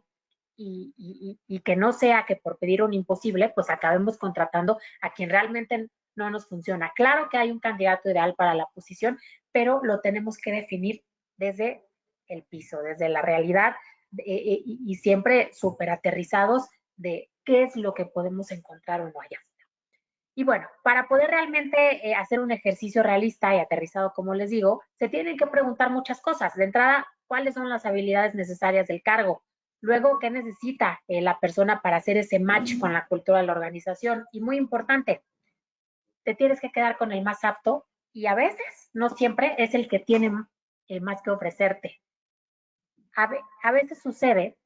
y que no sea que por pedir un imposible, pues acabemos contratando a quien realmente no nos funciona. Claro que hay un candidato ideal para la posición, pero lo tenemos que definir desde el piso, desde la realidad y siempre súper aterrizados de qué es lo que podemos encontrar o no allá. Y bueno, para poder realmente hacer un ejercicio realista y aterrizado, como les digo, se tienen que preguntar muchas cosas. De entrada, ¿cuáles son las habilidades necesarias del cargo? Luego, ¿qué necesita la persona para hacer ese match con la cultura de la organización? Y muy importante, te tienes que quedar con el más apto y a veces, no siempre, es el que tiene más que ofrecerte. A veces sucede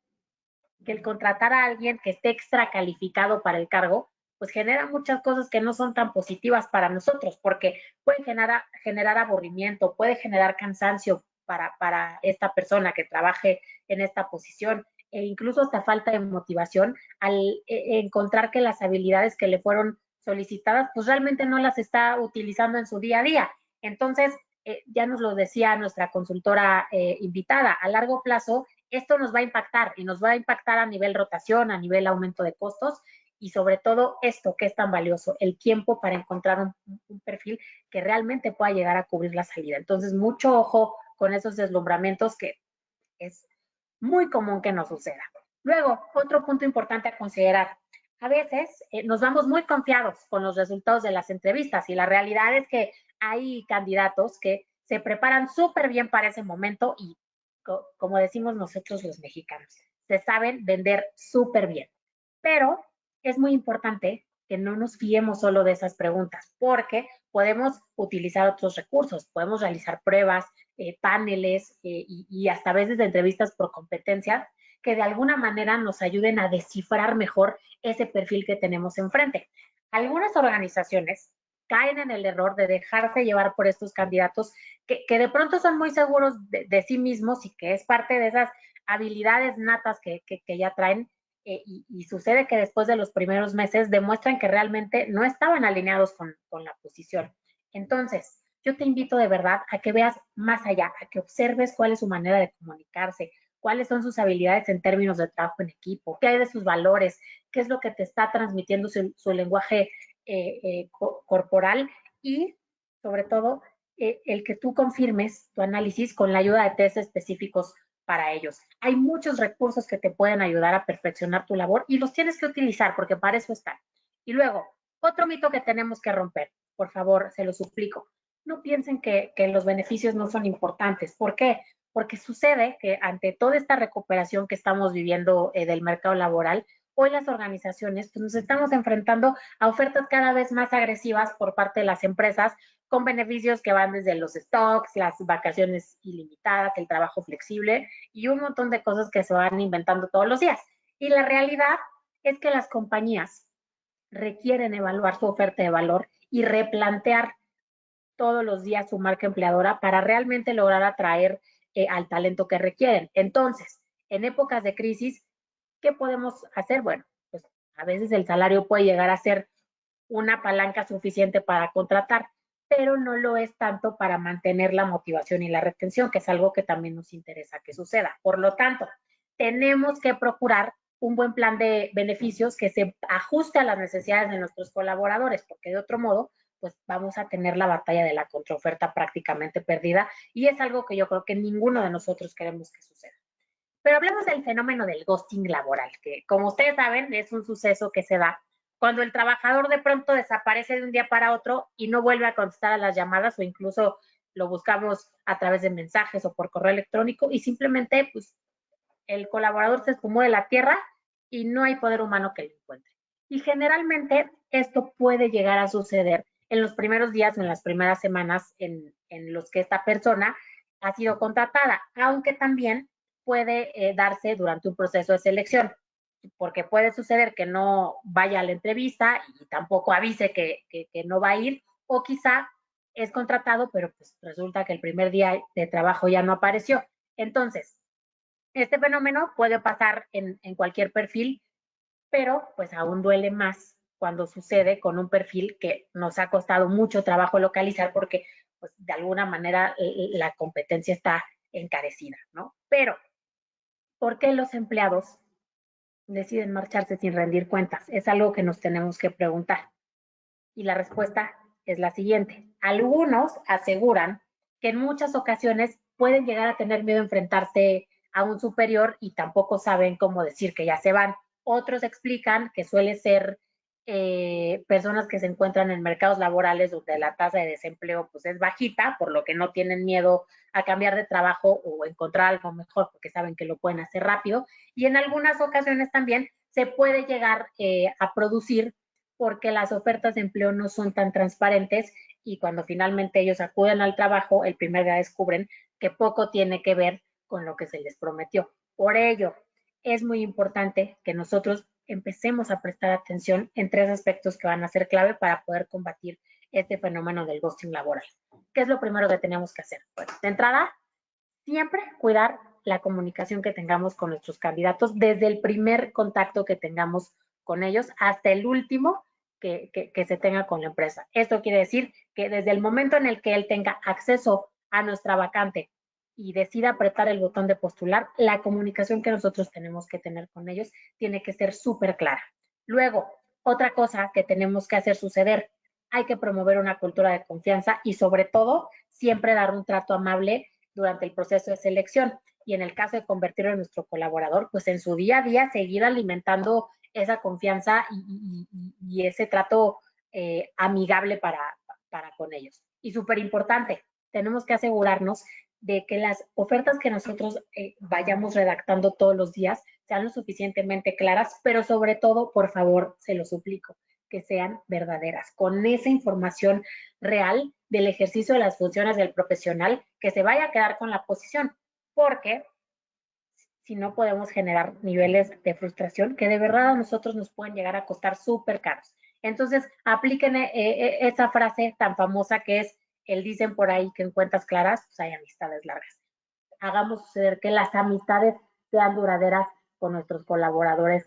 que el contratar a alguien que esté extra calificado para el cargo, pues genera muchas cosas que no son tan positivas para nosotros, porque puede generar aburrimiento, puede generar cansancio para esta persona que trabaje en esta posición e incluso hasta falta de motivación al encontrar que las habilidades que le fueron solicitadas, pues realmente no las está utilizando en su día a día. Entonces, ya nos lo decía nuestra consultora invitada, a largo plazo esto nos va a impactar y nos va a impactar a nivel rotación, a nivel aumento de costos y sobre todo esto que es tan valioso, el tiempo para encontrar un perfil que realmente pueda llegar a cubrir la salida. Entonces, mucho ojo con esos deslumbramientos que es muy común que nos suceda. Luego, otro punto importante a considerar. A veces nos vamos muy confiados con los resultados de las entrevistas y la realidad es que hay candidatos que se preparan súper bien para ese momento y como decimos nosotros los mexicanos, se saben vender súper bien. Pero es muy importante que no nos fiemos solo de esas preguntas, porque podemos utilizar otros recursos, podemos realizar pruebas, paneles y hasta a veces de entrevistas por competencias que de alguna manera nos ayuden a descifrar mejor ese perfil que tenemos enfrente. Algunas organizaciones caen en el error de dejarse llevar por estos candidatos que de pronto son muy seguros de sí mismos y que es parte de esas habilidades natas que ya traen y sucede que después de los primeros meses demuestran que realmente no estaban alineados con la posición. Entonces, yo te invito de verdad a que veas más allá, a que observes cuál es su manera de comunicarse, cuáles son sus habilidades en términos de trabajo en equipo, qué hay de sus valores, qué es lo que te está transmitiendo su lenguaje corporal y, sobre todo, el que tú confirmes tu análisis con la ayuda de test específicos para ellos. Hay muchos recursos que te pueden ayudar a perfeccionar tu labor y los tienes que utilizar porque para eso están. Y luego, otro mito que tenemos que romper, por favor, se lo suplico. No piensen que los beneficios no son importantes. ¿Por qué? Porque sucede que ante toda esta recuperación que estamos viviendo del mercado laboral, hoy las organizaciones pues, nos estamos enfrentando a ofertas cada vez más agresivas por parte de las empresas con beneficios que van desde los stocks, las vacaciones ilimitadas, el trabajo flexible y un montón de cosas que se van inventando todos los días. Y la realidad es que las compañías requieren evaluar su oferta de valor y replantear todos los días su marca empleadora para realmente lograr atraer al talento que requieren. Entonces, en épocas de crisis, ¿qué podemos hacer? Bueno, pues a veces el salario puede llegar a ser una palanca suficiente para contratar, pero no lo es tanto para mantener la motivación y la retención, que es algo que también nos interesa que suceda. Por lo tanto, tenemos que procurar un buen plan de beneficios que se ajuste a las necesidades de nuestros colaboradores, porque de otro modo, pues vamos a tener la batalla de la contraoferta prácticamente perdida y es algo que yo creo que ninguno de nosotros queremos que suceda. Pero hablemos del fenómeno del ghosting laboral, que como ustedes saben es un suceso que se da cuando el trabajador de pronto desaparece de un día para otro y no vuelve a contestar a las llamadas o incluso lo buscamos a través de mensajes o por correo electrónico y simplemente pues el colaborador se esfumó de la tierra y no hay poder humano que lo encuentre. Y generalmente esto puede llegar a suceder en los primeros días o en las primeras semanas en los que esta persona ha sido contratada, aunque también puede darse durante un proceso de selección, porque puede suceder que no vaya a la entrevista y tampoco avise que no va a ir, o quizá es contratado, pero pues resulta que el primer día de trabajo ya no apareció. Entonces, este fenómeno puede pasar en cualquier perfil, pero pues aún duele más cuando sucede con un perfil que nos ha costado mucho trabajo localizar porque pues de alguna manera la competencia está encarecida, ¿no? Pero, ¿por qué los empleados deciden marcharse sin rendir cuentas? Es algo que nos tenemos que preguntar. Y la respuesta es la siguiente. Algunos aseguran que en muchas ocasiones pueden llegar a tener miedo a enfrentarse a un superior y tampoco saben cómo decir que ya se van. Otros explican que suele ser personas que se encuentran en mercados laborales donde la tasa de desempleo pues es bajita, por lo que no tienen miedo a cambiar de trabajo o encontrar algo mejor porque saben que lo pueden hacer rápido. Y en algunas ocasiones también se puede llegar a producir porque las ofertas de empleo no son tan transparentes y cuando finalmente ellos acuden al trabajo, el primer día descubren que poco tiene que ver con lo que se les prometió. Por ello, es muy importante que nosotros empecemos a prestar atención en tres aspectos que van a ser clave para poder combatir este fenómeno del ghosting laboral. ¿Qué es lo primero que tenemos que hacer? Bueno, de entrada, siempre cuidar la comunicación que tengamos con nuestros candidatos desde el primer contacto que tengamos con ellos hasta el último que se tenga con la empresa. Esto quiere decir que desde el momento en el que él tenga acceso a nuestra vacante y decida apretar el botón de postular, la comunicación que nosotros tenemos que tener con ellos tiene que ser súper clara. Luego, otra cosa que tenemos que hacer suceder, hay que promover una cultura de confianza y sobre todo siempre dar un trato amable durante el proceso de selección. Y en el caso de convertirlo en nuestro colaborador, pues en su día a día seguir alimentando esa confianza y ese trato amigable para con ellos. Y súper importante, tenemos que asegurarnos de que las ofertas que nosotros vayamos redactando todos los días sean lo suficientemente claras, pero sobre todo, por favor, se lo suplico, que sean verdaderas, con esa información real del ejercicio de las funciones del profesional que se vaya a quedar con la posición, porque si no podemos generar niveles de frustración que de verdad a nosotros nos pueden llegar a costar súper caros. Entonces, apliquen esa frase tan famosa que es el dicen por ahí que en cuentas claras pues hay amistades largas. Hagamos suceder que las amistades sean duraderas con nuestros colaboradores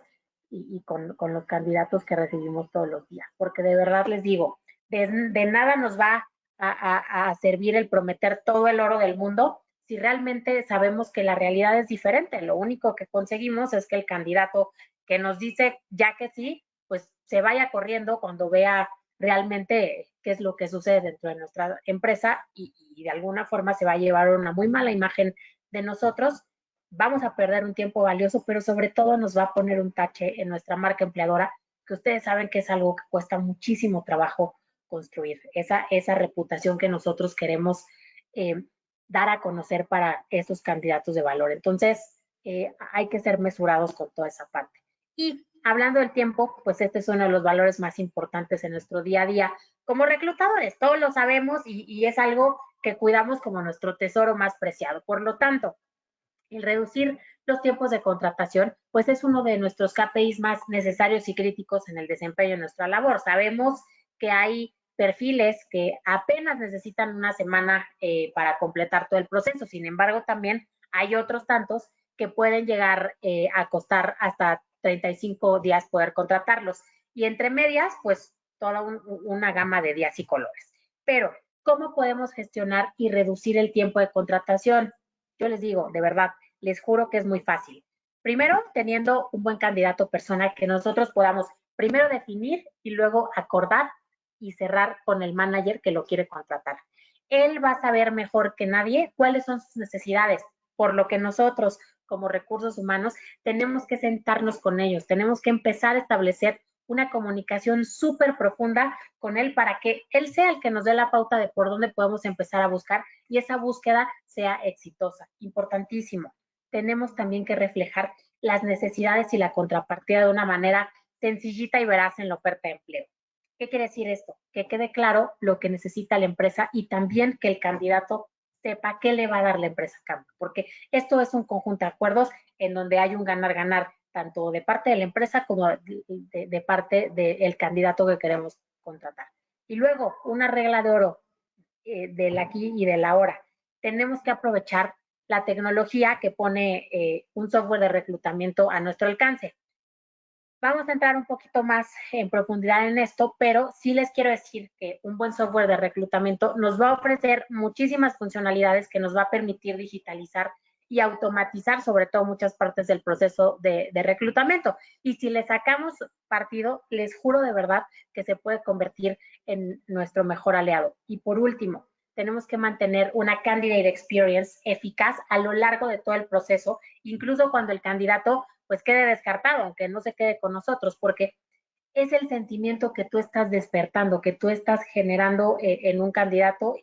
y con los candidatos que recibimos todos los días. Porque de verdad les digo, de nada nos va a servir el prometer todo el oro del mundo si realmente sabemos que la realidad es diferente. Lo único que conseguimos es que el candidato que nos dice ya que sí, pues se vaya corriendo cuando vea realmente qué es lo que sucede dentro de nuestra empresa y de alguna forma se va a llevar una muy mala imagen de nosotros. Vamos a perder un tiempo valioso, pero sobre todo nos va a poner un tache en nuestra marca empleadora, que ustedes saben que es algo que cuesta muchísimo trabajo construir, esa reputación que nosotros queremos dar a conocer para esos candidatos de valor. Entonces, hay que ser mesurados con toda esa parte. Y hablando del tiempo, pues este es uno de los valores más importantes en nuestro día a día como reclutadores. Todos lo sabemos y es algo que cuidamos como nuestro tesoro más preciado. Por lo tanto, el reducir los tiempos de contratación, pues es uno de nuestros KPIs más necesarios y críticos en el desempeño de nuestra labor. Sabemos que hay perfiles que apenas necesitan una semana para completar todo el proceso. Sin embargo, también hay otros tantos que pueden llegar a costar hasta 35 días poder contratarlos. Y entre medias, pues toda una gama de días y colores. Pero, ¿cómo podemos gestionar y reducir el tiempo de contratación? Yo les digo, de verdad, les juro que es muy fácil. Primero, teniendo un buen candidato persona que nosotros podamos primero definir y luego acordar y cerrar con el manager que lo quiere contratar. Él va a saber mejor que nadie cuáles son sus necesidades, por lo que nosotros como recursos humanos tenemos que sentarnos con ellos, tenemos que empezar a establecer una comunicación súper profunda con él para que él sea el que nos dé la pauta de por dónde podemos empezar a buscar y esa búsqueda sea exitosa. Importantísimo. Tenemos también que reflejar las necesidades y la contrapartida de una manera sencillita y veraz en la oferta de empleo. ¿Qué quiere decir esto? Que quede claro lo que necesita la empresa y también que el candidato sepa qué le va a dar la empresa a cambio, porque esto es un conjunto de acuerdos en donde hay un ganar-ganar tanto de parte de la empresa como de parte del candidato que queremos contratar. Y luego, una regla de oro del aquí y del ahora. Tenemos que aprovechar la tecnología que pone un software de reclutamiento a nuestro alcance. Vamos a entrar un poquito más en profundidad en esto, pero sí les quiero decir que un buen software de reclutamiento nos va a ofrecer muchísimas funcionalidades que nos va a permitir digitalizar y automatizar sobre todo muchas partes del proceso de reclutamiento. Y si le sacamos partido, les juro de verdad que se puede convertir en nuestro mejor aliado. Y por último, tenemos que mantener una candidate experience eficaz a lo largo de todo el proceso, incluso cuando el candidato pues quede descartado, aunque no se quede con nosotros, porque es el sentimiento que tú estás despertando, que tú estás generando en un candidato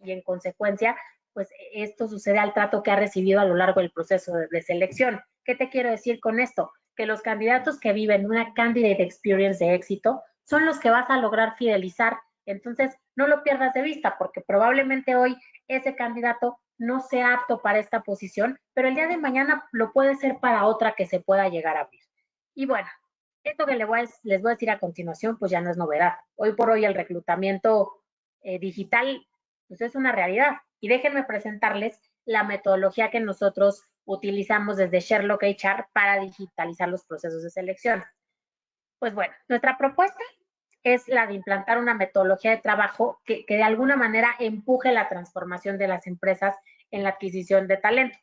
y en consecuencia, pues esto sucede al trato que ha recibido a lo largo del proceso de selección. ¿Qué te quiero decir con esto? Que los candidatos que viven una candidate experience de éxito son los que vas a lograr fidelizar. Entonces, no lo pierdas de vista, porque probablemente hoy ese candidato no sea apto para esta posición, pero el día de mañana lo puede ser para otra que se pueda llegar a abrir. Y bueno, esto que les voy a decir a continuación, pues ya no es novedad. Hoy por hoy el reclutamiento digital, pues es una realidad. Y déjenme presentarles la metodología que nosotros utilizamos desde Sherlock HR para digitalizar los procesos de selección. Pues bueno, nuestra propuesta es la de implantar una metodología de trabajo que de alguna manera empuje la transformación de las empresas en la adquisición de talento.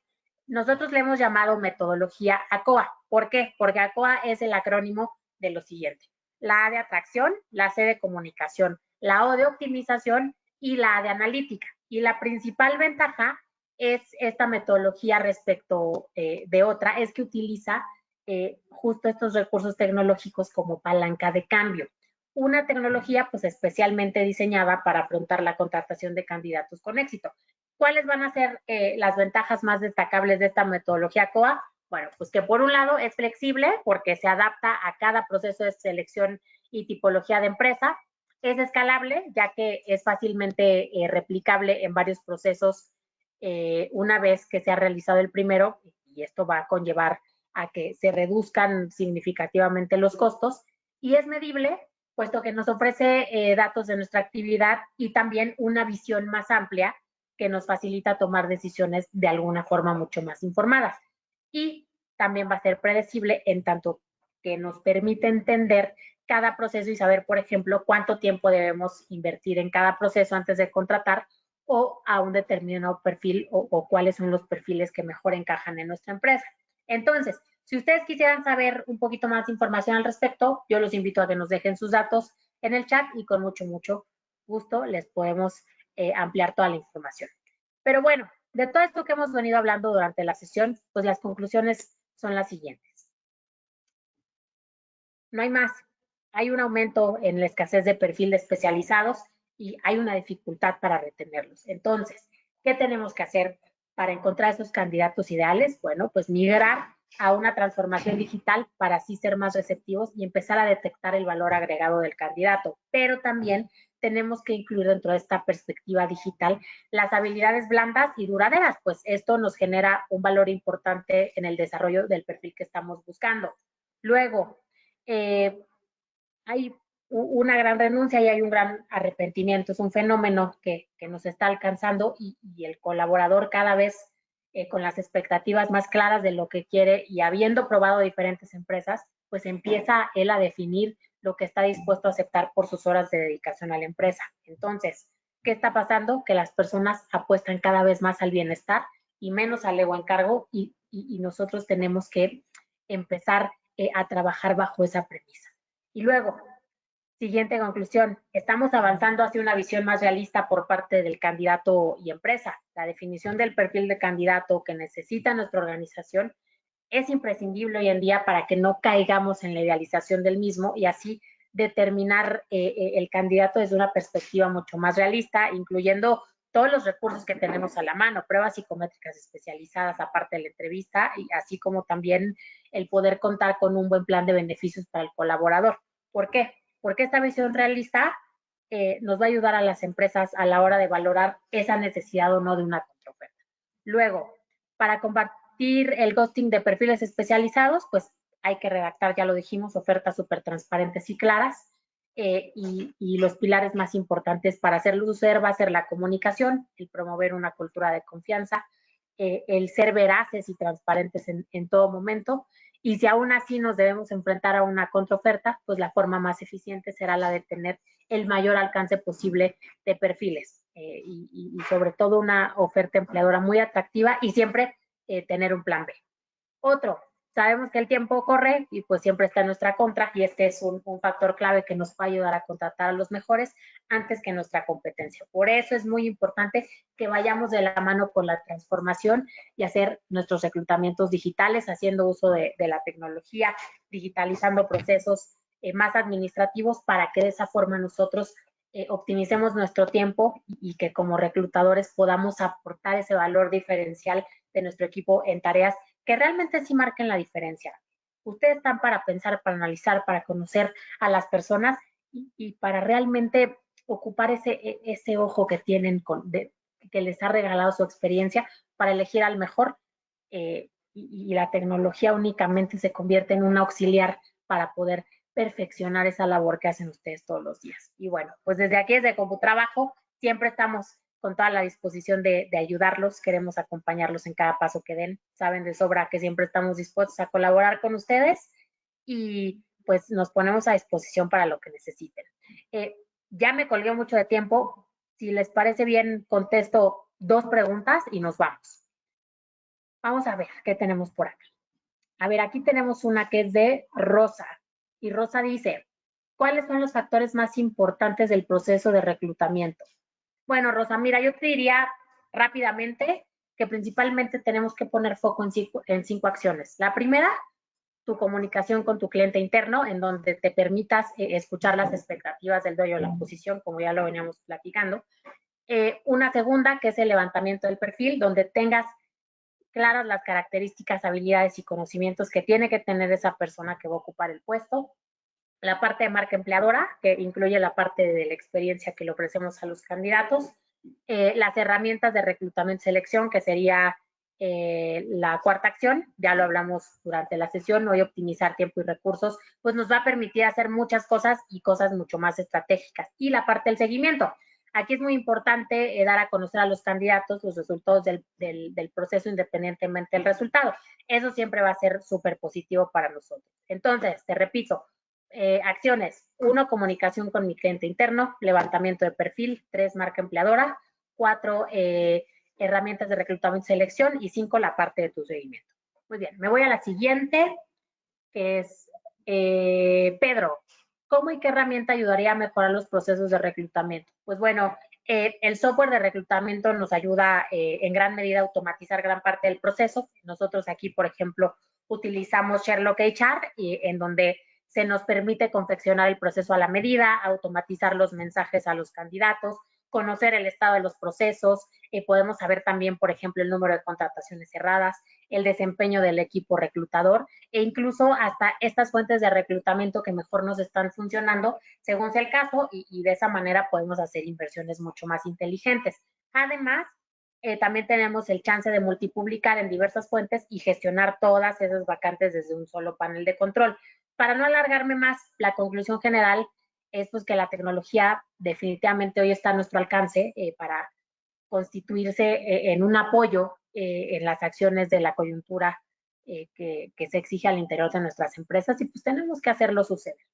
Nosotros le hemos llamado metodología ACOA. ¿Por qué? Porque ACOA es el acrónimo de lo siguiente. La A de atracción, la C de comunicación, la O de optimización y la A de analítica. Y la principal ventaja es esta metodología respecto de otra, es que utiliza justo estos recursos tecnológicos como palanca de cambio. Una tecnología pues especialmente diseñada para afrontar la contratación de candidatos con éxito. ¿Cuáles van a ser las ventajas más destacables de esta metodología COA? Bueno, pues que por un lado es flexible porque se adapta a cada proceso de selección y tipología de empresa. Es escalable ya que es fácilmente replicable en varios procesos una vez que se ha realizado el primero y esto va a conllevar a que se reduzcan significativamente los costos y es medible puesto que nos ofrece datos de nuestra actividad y también una visión más amplia que nos facilita tomar decisiones de alguna forma mucho más informadas. Y también va a ser predecible en tanto que nos permite entender cada proceso y saber, por ejemplo, cuánto tiempo debemos invertir en cada proceso antes de contratar o a un determinado perfil o cuáles son los perfiles que mejor encajan en nuestra empresa. Entonces, si ustedes quisieran saber un poquito más de información al respecto, yo los invito a que nos dejen sus datos en el chat y con mucho gusto les podemos ampliar toda la información. Pero bueno, de todo esto que hemos venido hablando durante la sesión, pues las conclusiones son las siguientes. No hay más. Hay un aumento en la escasez de perfiles especializados y hay una dificultad para retenerlos. Entonces, ¿qué tenemos que hacer para encontrar esos candidatos ideales? Bueno, pues migrar a una transformación digital para así ser más receptivos y empezar a detectar el valor agregado del candidato. Pero también tenemos que incluir dentro de esta perspectiva digital las habilidades blandas y duraderas, pues esto nos genera un valor importante en el desarrollo del perfil que estamos buscando. Luego, hay una gran renuncia y hay un gran arrepentimiento. Es un fenómeno que nos está alcanzando y el colaborador cada vez con las expectativas más claras de lo que quiere y habiendo probado diferentes empresas, pues empieza él a definir lo que está dispuesto a aceptar por sus horas de dedicación a la empresa. Entonces, ¿qué está pasando? Que las personas apuestan cada vez más al bienestar y menos al ego encargo y nosotros tenemos que empezar a trabajar bajo esa premisa. Y luego, siguiente conclusión, estamos avanzando hacia una visión más realista por parte del candidato y empresa. La definición del perfil de candidato que necesita nuestra organización es imprescindible hoy en día para que no caigamos en la idealización del mismo y así determinar el candidato desde una perspectiva mucho más realista, incluyendo todos los recursos que tenemos a la mano, pruebas psicométricas especializadas aparte de la entrevista, y así como también el poder contar con un buen plan de beneficios para el colaborador. ¿Por qué? Porque esta visión realista nos va a ayudar a las empresas a la hora de valorar esa necesidad o no de una contraoferta. Luego, para combatir el ghosting de perfiles especializados, pues hay que redactar, ya lo dijimos, ofertas súper transparentes y claras. Y los pilares más importantes para hacer lucer va a ser la comunicación, el promover una cultura de confianza, el ser veraces y transparentes en todo momento. Y si aún así nos debemos enfrentar a una contraoferta, pues la forma más eficiente será la de tener el mayor alcance posible de perfiles y sobre todo una oferta empleadora muy atractiva y siempre tener un plan B. Otro, sabemos que el tiempo corre y pues siempre está en nuestra contra y este es un factor clave que nos va a ayudar a contratar a los mejores antes que nuestra competencia. Por eso es muy importante que vayamos de la mano con la transformación y hacer nuestros reclutamientos digitales, haciendo uso de la tecnología, digitalizando procesos más administrativos para que de esa forma nosotros optimicemos nuestro tiempo y que como reclutadores podamos aportar ese valor diferencial de nuestro equipo en tareas que realmente sí marquen la diferencia. Ustedes están para pensar, para analizar, para conocer a las personas y para realmente ocupar ese ojo que tienen, que les ha regalado su experiencia para elegir al mejor y la tecnología únicamente se convierte en un auxiliar para poder perfeccionar esa labor que hacen ustedes todos los días. Y bueno, pues desde aquí, desde CompuTrabajo, siempre estamos con toda la disposición de ayudarlos, queremos acompañarlos en cada paso que den. Saben de sobra que siempre estamos dispuestos a colaborar con ustedes y pues nos ponemos a disposición para lo que necesiten. Ya me colgué mucho de tiempo. Si les parece bien, contesto 2 preguntas y nos vamos. Vamos a ver qué tenemos por aquí. A ver, aquí tenemos una que es de Rosa. Y Rosa dice, ¿cuáles son los factores más importantes del proceso de reclutamiento? Bueno, Rosa, mira, yo te diría rápidamente que principalmente tenemos que poner foco en 5 acciones. La primera, tu comunicación con tu cliente interno, en donde te permitas escuchar las expectativas del dueño de la posición, como ya lo veníamos platicando. Una segunda, que es el levantamiento del perfil, donde tengas claras las características, habilidades y conocimientos que tiene que tener esa persona que va a ocupar el puesto. La parte de marca empleadora, que incluye la parte de la experiencia que le ofrecemos a los candidatos. Las herramientas de reclutamiento y selección, que sería la cuarta acción, ya lo hablamos durante la sesión, hoy optimizar tiempo y recursos, pues nos va a permitir hacer muchas cosas y cosas mucho más estratégicas. Y la parte del seguimiento. Aquí es muy importante dar a conocer a los candidatos los resultados del proceso independientemente del resultado. Eso siempre va a ser súper positivo para nosotros. Entonces, te repito, acciones. 1, comunicación con mi cliente interno, levantamiento de perfil. 3, marca empleadora. 4, herramientas de reclutamiento y selección. Y 5, la parte de tu seguimiento. Muy bien, me voy a la siguiente, que es Pedro. ¿Cómo y qué herramienta ayudaría a mejorar los procesos de reclutamiento? Pues bueno, el software de reclutamiento nos ayuda en gran medida a automatizar gran parte del proceso. Nosotros aquí, por ejemplo, utilizamos Sherlock HR, en donde se nos permite confeccionar el proceso a la medida, automatizar los mensajes a los candidatos, conocer el estado de los procesos, podemos saber también, por ejemplo, el número de contrataciones cerradas, el desempeño del equipo reclutador e incluso hasta estas fuentes de reclutamiento que mejor nos están funcionando según sea el caso y de esa manera podemos hacer inversiones mucho más inteligentes. Además, también tenemos el chance de multipublicar en diversas fuentes y gestionar todas esas vacantes desde un solo panel de control. Para no alargarme más, la conclusión general es pues que la tecnología definitivamente hoy está a nuestro alcance para constituirse en un apoyo en las acciones de la coyuntura que se exige al interior de nuestras empresas y pues tenemos que hacerlo suceder.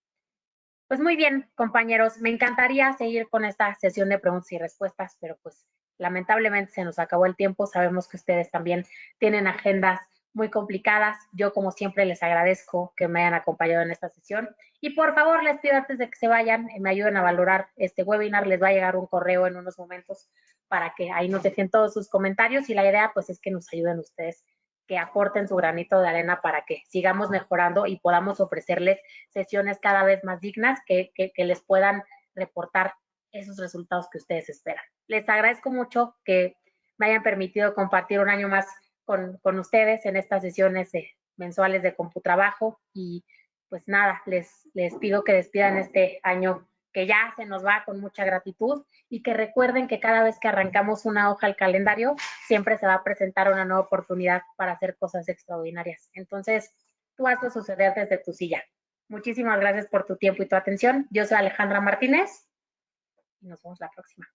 Pues muy bien, compañeros, me encantaría seguir con esta sesión de preguntas y respuestas, pero pues lamentablemente se nos acabó el tiempo. Sabemos que ustedes también tienen agendas muy complicadas. Yo, como siempre, les agradezco que me hayan acompañado en esta sesión. Y por favor, les pido antes de que se vayan, me ayuden a valorar este webinar. Les va a llegar un correo en unos momentos para que ahí nos dejen todos sus comentarios. Y la idea, pues, es que nos ayuden ustedes, que aporten su granito de arena para que sigamos mejorando y podamos ofrecerles sesiones cada vez más dignas que les puedan reportar esos resultados que ustedes esperan. Les agradezco mucho que me hayan permitido compartir un año más con ustedes en estas sesiones mensuales de CompuTrabajo y pues nada, les pido que despidan este año que ya se nos va con mucha gratitud y que recuerden que cada vez que arrancamos una hoja al calendario, siempre se va a presentar una nueva oportunidad para hacer cosas extraordinarias. Entonces, tú hazlo suceder desde tu silla. Muchísimas gracias por tu tiempo y tu atención. Yo soy Alejandra Martínez y nos vemos la próxima.